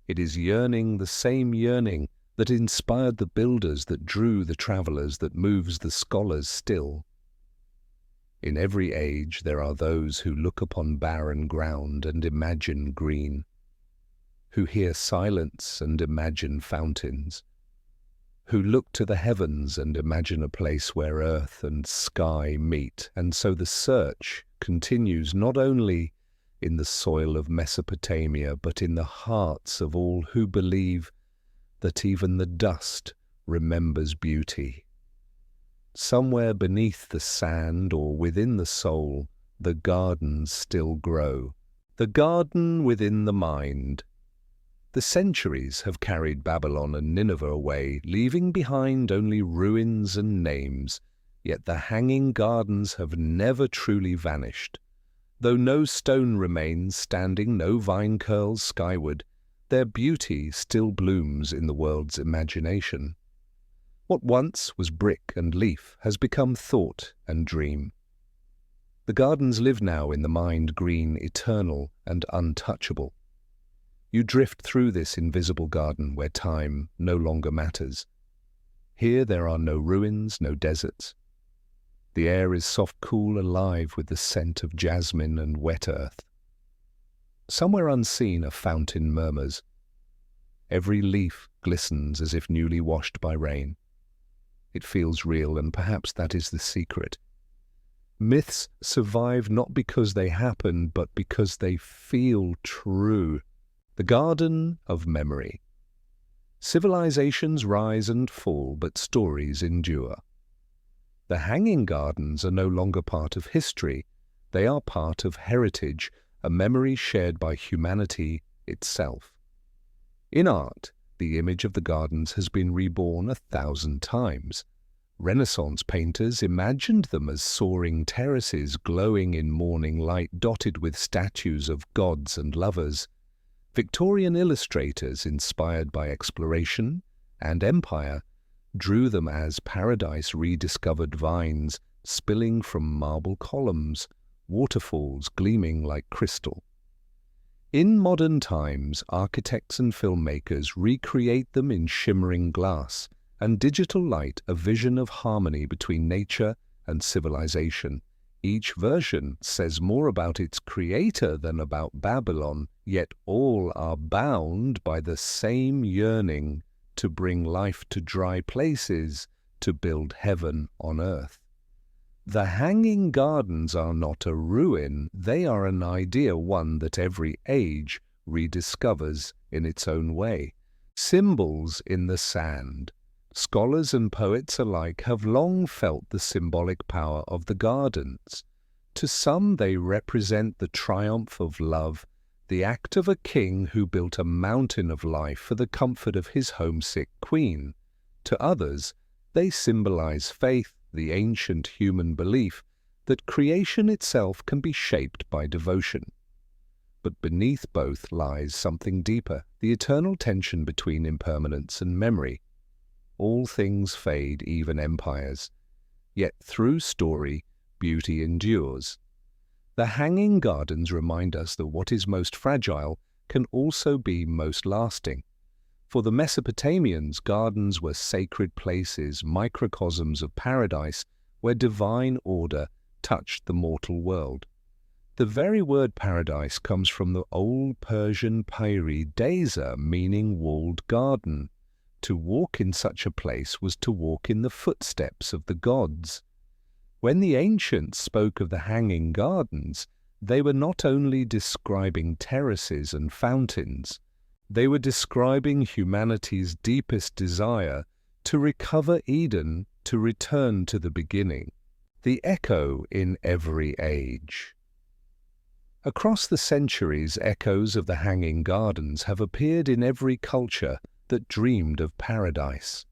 It is yearning, the same yearning that inspired the builders, that drew the travelers, that moves the scholars still. In every age there are those who look upon barren ground and imagine green, who hear silence and imagine fountains, who look to the heavens and imagine a place where earth and sky meet. And so the search continues not only in the soil of Mesopotamia, but in the hearts of all who believe that even the dust remembers beauty. Somewhere beneath the sand or within the soul, the gardens still grow. The garden within the mind. The centuries have carried Babylon and Nineveh away, leaving behind only ruins and names, yet the Hanging Gardens have never truly vanished. Though no stone remains standing, no vine curls skyward, their beauty still blooms in the world's imagination. What once was brick and leaf has become thought and dream. The gardens live now in the mind, green, eternal, and untouchable. You drift through this invisible garden where time no longer matters. Here there are no ruins, no deserts. The air is soft, cool, alive with the scent of jasmine and wet earth. Somewhere unseen a fountain murmurs. Every leaf glistens as if newly washed by rain. It feels real, and perhaps that is the secret. Myths survive not because they happen, but because they feel true. The Garden of Memory. Civilizations rise and fall, but stories endure. The Hanging Gardens are no longer part of history. They are part of heritage, a memory shared by humanity itself. In art, the image of the gardens has been reborn 1,000 times. Renaissance painters imagined them as soaring terraces glowing in morning light, dotted with statues of gods and lovers. Victorian illustrators, inspired by exploration and empire, drew them as paradise rediscovered, vines spilling from marble columns, waterfalls gleaming like crystal. In modern times, architects and filmmakers recreate them in shimmering glass and digital light, a vision of harmony between nature and civilization. Each version says more about its creator than about Babylon, yet all are bound by the same yearning to bring life to dry places, to build heaven on earth. The Hanging Gardens are not a ruin, they are an idea, one that every age rediscovers in its own way. Symbols in the sand. Scholars and poets alike have long felt the symbolic power of the gardens. To some they represent the triumph of love, the act of a king who built a mountain of life for the comfort of his homesick queen. To others, they symbolize faith, the ancient human belief that creation itself can be shaped by devotion. But beneath both lies something deeper, the eternal tension between impermanence and memory. All things fade, even empires. Yet through story, beauty endures. The hanging gardens remind us that what is most fragile can also be most lasting. For the Mesopotamians, gardens were sacred places, microcosms of paradise, where divine order touched the mortal world. The very word paradise comes from the old Persian pairi deza, meaning walled garden. To walk in such a place was to walk in the footsteps of the gods. When the ancients spoke of the hanging gardens, they were not only describing terraces and fountains, they were describing humanity's deepest desire to recover Eden, to return to the beginning, the echo in every age. Across the centuries, echoes of the hanging gardens have appeared in every culture that dreamed of paradise.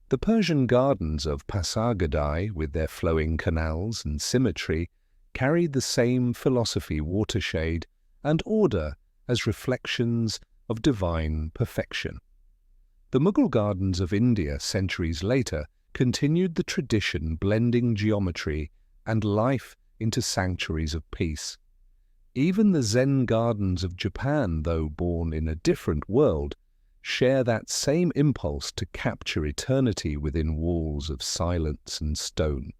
The Persian gardens of Pasargadae, with their flowing canals and symmetry, carried the same philosophy, watershade, and order as reflections of divine perfection. The Mughal gardens of India, centuries later, continued the tradition, blending geometry and life into sanctuaries of peace. Even the Zen gardens of Japan, though born in a different world, share that same impulse to capture eternity within walls of silence and stone.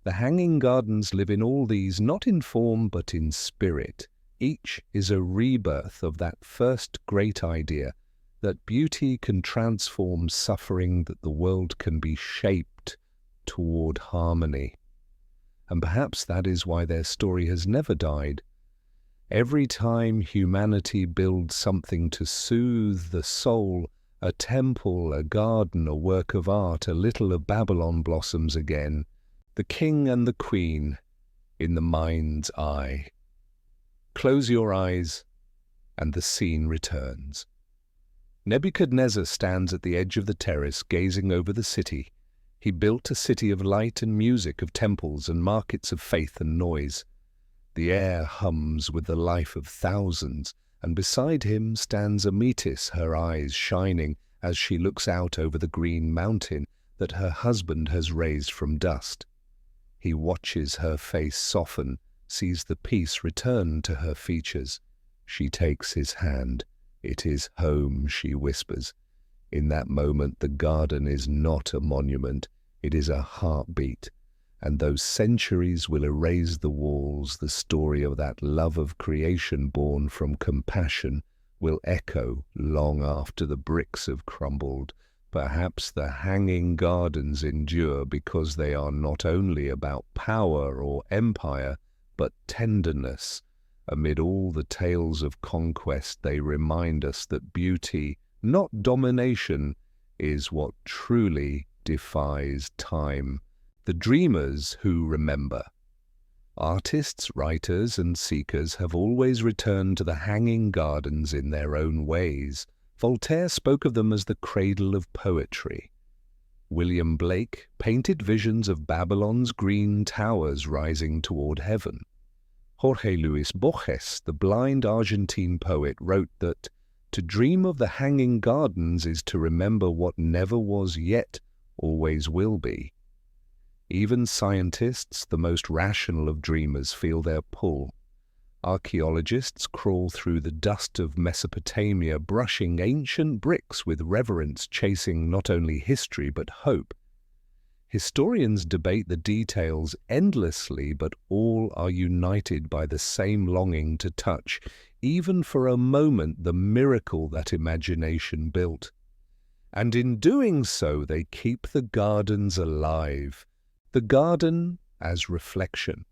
The hanging gardens live in all these, not in form but in spirit. Each is a rebirth of that first great idea that beauty can transform suffering, that the world can be shaped toward harmony. And perhaps that is why their story has never died. Every time humanity builds something to soothe the soul, a temple, a garden, a work of art, a little of Babylon blossoms again, the king and the queen in the mind's eye. Close your eyes, and the scene returns. Nebuchadnezzar stands at the edge of the terrace, gazing over the city. He built a city of light and music, of temples and markets, of faith and noise. The air hums with the life of thousands, and beside him stands Amytis, her eyes shining as she looks out over the green mountain that her husband has raised from dust. He watches her face soften, sees the peace return to her features. She takes his hand. "It is home," she whispers. In that moment, the garden is not a monument, it is a heartbeat. And those centuries will erase the walls. The story of that love of creation born from compassion will echo long after the bricks have crumbled. Perhaps the hanging gardens endure because they are not only about power or empire, but tenderness. Amid all the tales of conquest, they remind us that beauty, not domination, is what truly defies time. The dreamers who remember. Artists, writers, and seekers have always returned to the hanging gardens in their own ways. Voltaire spoke of them as the cradle of poetry. William Blake painted visions of Babylon's green towers rising toward heaven. Jorge Luis Borges, the blind Argentine poet, wrote that to dream of the hanging gardens is to remember what never was yet always will be. Even scientists, the most rational of dreamers, feel their pull. Archaeologists crawl through the dust of Mesopotamia, brushing ancient bricks with reverence, chasing not only history but hope. Historians debate the details endlessly, but all are united by the same longing to touch, even for a moment, the miracle that imagination built. And in doing so, they keep the gardens alive. The garden as reflection.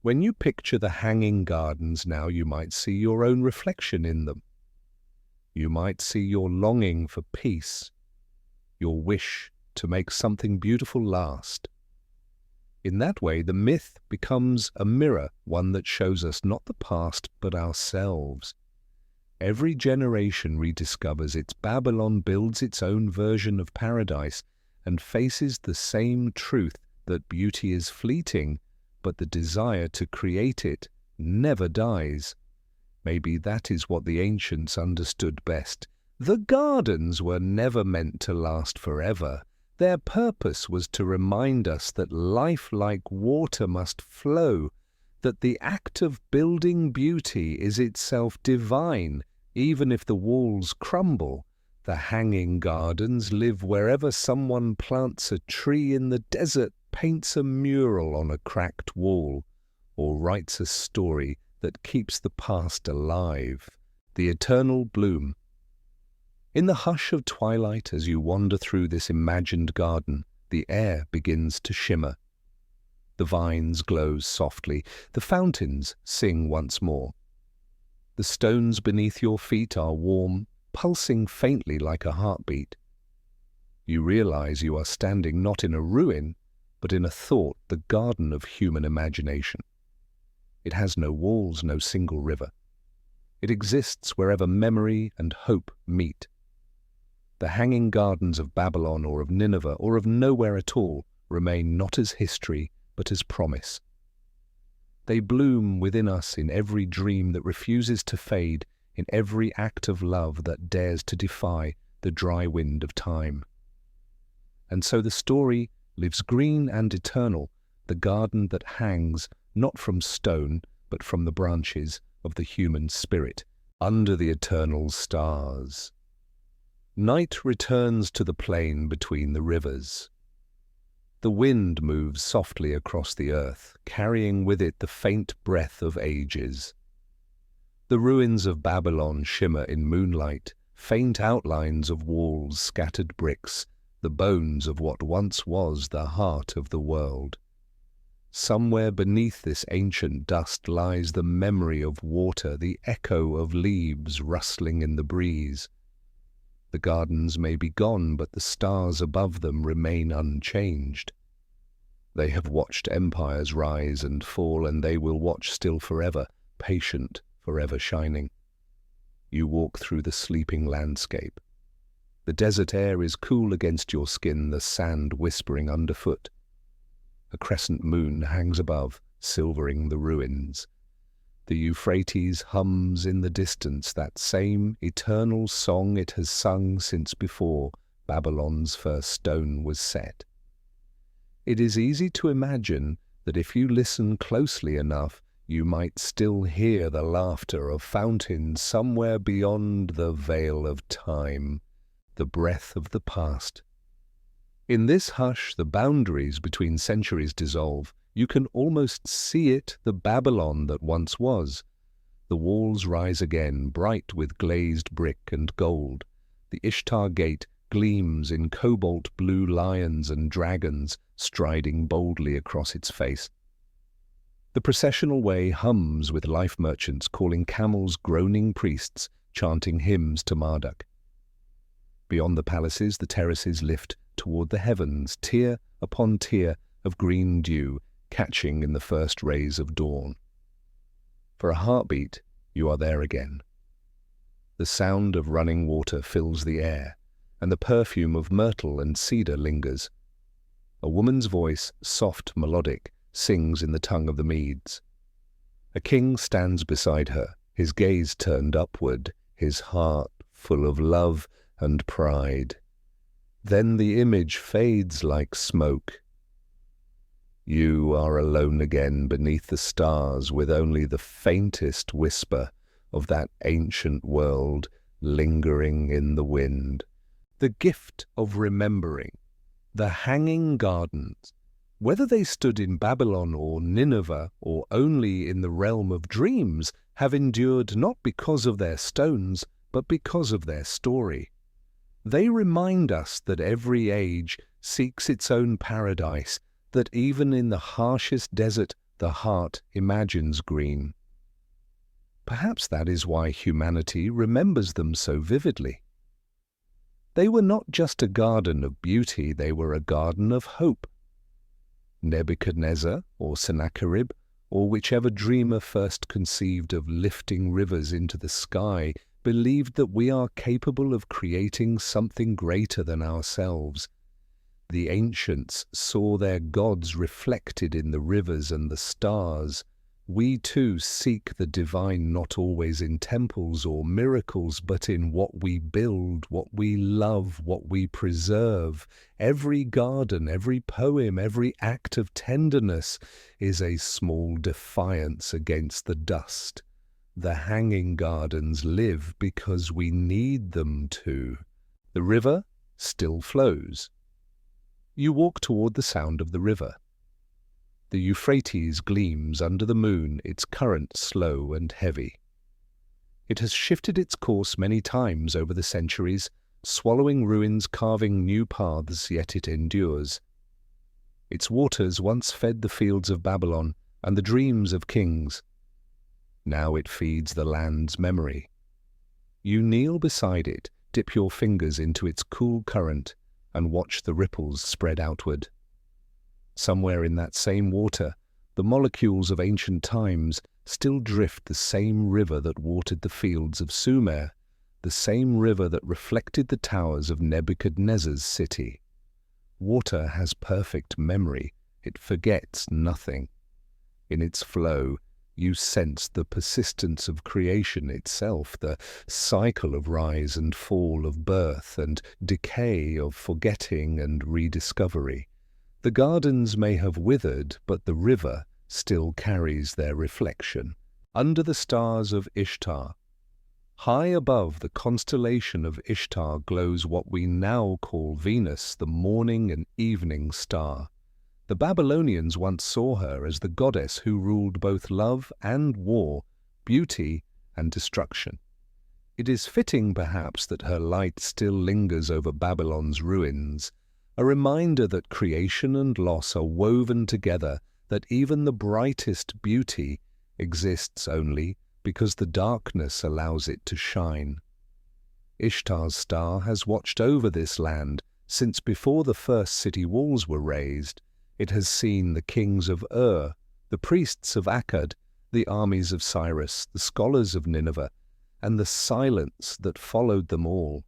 When you picture the hanging gardens now, you might see your own reflection in them. You might see your longing for peace, your wish to make something beautiful last. In that way, the myth becomes a mirror, one that shows us not the past, but ourselves. Every generation rediscovers its Babylon, builds its own version of paradise, and faces the same truth that beauty is fleeting, but the desire to create it never dies. Maybe that is what the ancients understood best. The gardens were never meant to last forever. Their purpose was to remind us that life, like water, must flow, that the act of building beauty is itself divine, even if the walls crumble. The hanging gardens live wherever someone plants a tree in the desert, paints a mural on a cracked wall, or writes a story that keeps the past alive. The eternal bloom. In the hush of twilight, as you wander through this imagined garden, the air begins to shimmer. The vines glow softly, the fountains sing once more. The stones beneath your feet are warm, pulsing faintly like a heartbeat. You realize you are standing not in a ruin, but in a thought, the garden of human imagination. It has no walls, no single river. It exists wherever memory and hope meet. The hanging gardens of Babylon or of Nineveh or of nowhere at all remain not as history, but as promise. They bloom within us in every dream that refuses to fade, in every act of love that dares to defy the dry wind of time. And so the story lives green and eternal, the garden that hangs not from stone, but from the branches of the human spirit, under the eternal stars. Night returns to the plain between the rivers. The wind moves softly across the earth, carrying with it the faint breath of ages. The ruins of Babylon shimmer in moonlight, faint outlines of walls, scattered bricks, the bones of what once was the heart of the world. Somewhere beneath this ancient dust lies the memory of water, the echo of leaves rustling in the breeze. The gardens may be gone, but the stars above them remain unchanged. They have watched empires rise and fall, and they will watch still forever, patient, forever shining. You walk through the sleeping landscape. The desert air is cool against your skin, the sand whispering underfoot. A crescent moon hangs above, silvering the ruins. The Euphrates hums in the distance that same eternal song it has sung since before Babylon's first stone was set. It is easy to imagine that if you listen closely enough, you might still hear the laughter of fountains somewhere beyond the veil of time, the breath of the past. In this hush, the boundaries between centuries dissolve. You can almost see it, the Babylon that once was. The walls rise again, bright with glazed brick and gold. The Ishtar Gate gleams in cobalt blue lions and dragons striding boldly across its face. The processional way hums with life merchants calling camels groaning priests chanting hymns to Marduk. Beyond the palaces, the terraces lift toward the heavens, tier upon tier of green dew, catching in the first rays of dawn. For a heartbeat, you are there again. The sound of running water fills the air, and the perfume of myrtle and cedar lingers. A woman's voice, soft, melodic, sings in the tongue of the Medes. A king stands beside her, his gaze turned upward, his heart full of love and pride. Then the image fades like smoke. You are alone again beneath the stars, with only the faintest whisper of that ancient world lingering in the wind. The gift of remembering. The hanging gardens, whether they stood in Babylon or Nineveh or only in the realm of dreams, have endured not because of their stones, but because of their story. They remind us that every age seeks its own paradise, that even in the harshest desert, the heart imagines green. Perhaps that is why humanity remembers them so vividly. They were not just a garden of beauty, they were a garden of hope. Nebuchadnezzar, or Sennacherib, or whichever dreamer first conceived of lifting rivers into the sky, believed that we are capable of creating something greater than ourselves. The ancients saw their gods reflected in the rivers and the stars. We too seek the divine not always in temples or miracles, but in what we build, what we love, what we preserve. Every garden, every poem, every act of tenderness is a small defiance against the dust. The hanging gardens live because we need them to. The river still flows. You walk toward the sound of the river. The Euphrates gleams under the moon, its current slow and heavy. It has shifted its course many times over the centuries, swallowing ruins, carving new paths, yet it endures. Its waters once fed the fields of Babylon and the dreams of kings. Now it feeds the land's memory. You kneel beside it, dip your fingers into its cool current, and watch the ripples spread outward. Somewhere in that same water, the molecules of ancient times still drift the same river that watered the fields of Sumer, the same river that reflected the towers of Nebuchadnezzar's city. Water has perfect memory. It forgets nothing. In its flow, you sense the persistence of creation itself, the cycle of rise and fall, of birth and decay, of forgetting and rediscovery. The gardens may have withered, but the river still carries their reflection. Under the stars of Ishtar, high above the constellation of Ishtar, glows what we now call Venus, the morning and evening star. The Babylonians once saw her as the goddess who ruled both love and war, beauty and destruction. It is fitting, perhaps, that her light still lingers over Babylon's ruins, a reminder that creation and loss are woven together, that even the brightest beauty exists only because the darkness allows it to shine. Ishtar's star has watched over this land since before the first city walls were raised. It has seen the kings of Ur, the priests of Akkad, the armies of Cyrus, the scholars of Nineveh, and the silence that followed them all.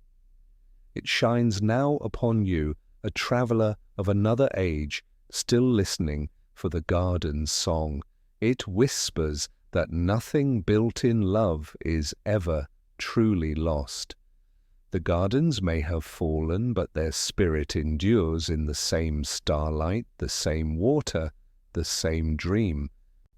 It shines now upon you, a traveller of another age, still listening for the garden's song. It whispers that nothing built in love is ever truly lost. The gardens may have fallen, but their spirit endures in the same starlight, the same water, the same dream.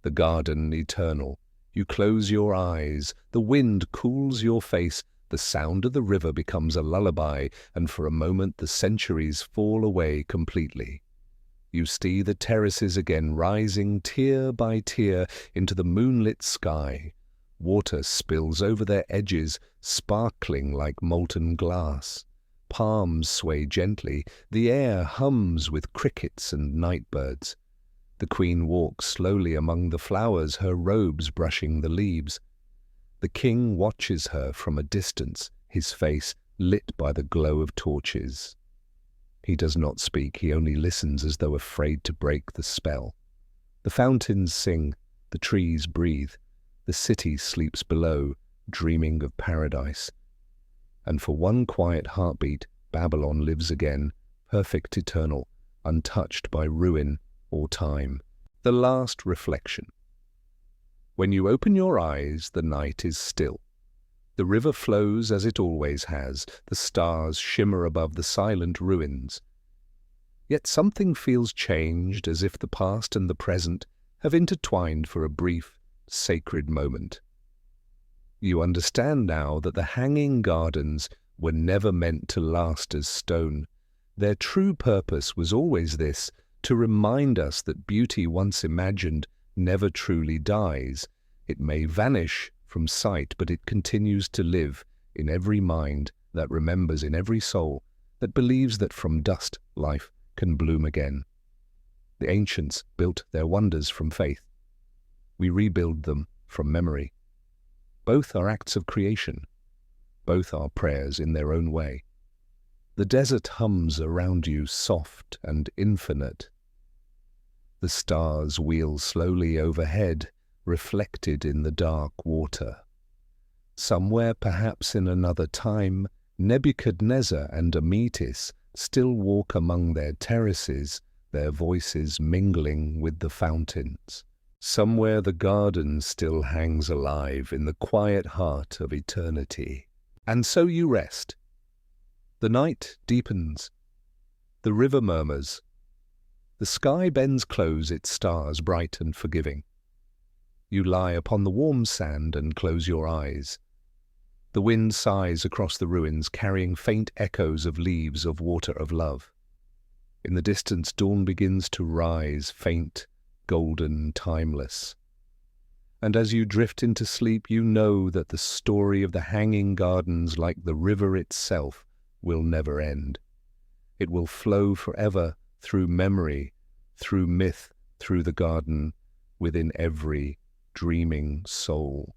The garden eternal. You close your eyes, the wind cools your face, the sound of the river becomes a lullaby, and for a moment the centuries fall away completely. You see the terraces again rising tier by tier into the moonlit sky. Water spills over their edges, sparkling like molten glass. Palms sway gently, the air hums with crickets and nightbirds. The queen walks slowly among the flowers, her robes brushing the leaves. The king watches her from a distance, his face lit by the glow of torches. He does not speak, he only listens as though afraid to break the spell. The fountains sing, the trees breathe, the city sleeps below, dreaming of paradise. And for one quiet heartbeat, Babylon lives again, perfect, eternal, untouched by ruin or time. The last reflection. When you open your eyes, the night is still. The river flows as it always has, the stars shimmer above the silent ruins. Yet something feels changed, as if the past and the present have intertwined for a brief, sacred moment. You understand now that the hanging gardens were never meant to last as stone. Their true purpose was always this, to remind us that beauty once imagined never truly dies. It may vanish from sight, but it continues to live in every mind that remembers, in every soul that believes that from dust life can bloom again. The ancients built their wonders from faith. we rebuild them from memory. Both are acts of creation. Both are prayers in their own way. The desert hums around you, soft and infinite. The stars wheel slowly overhead, reflected in the dark water. Somewhere, perhaps in another time, Nebuchadnezzar and Amytis still walk among their terraces, their voices mingling with the fountains. Somewhere the garden still hangs alive in the quiet heart of eternity. And so you rest. The night deepens. The river murmurs. The sky bends close its stars bright and forgiving. You lie upon the warm sand and close your eyes. The wind sighs across the ruins, carrying faint echoes of leaves of water of love. In the distance, dawn begins to rise, faint, golden, timeless. And as you drift into sleep, you know that the story of the hanging gardens, like the river itself, will never end. It will flow forever through memory, through myth, through the garden, within every dreaming soul.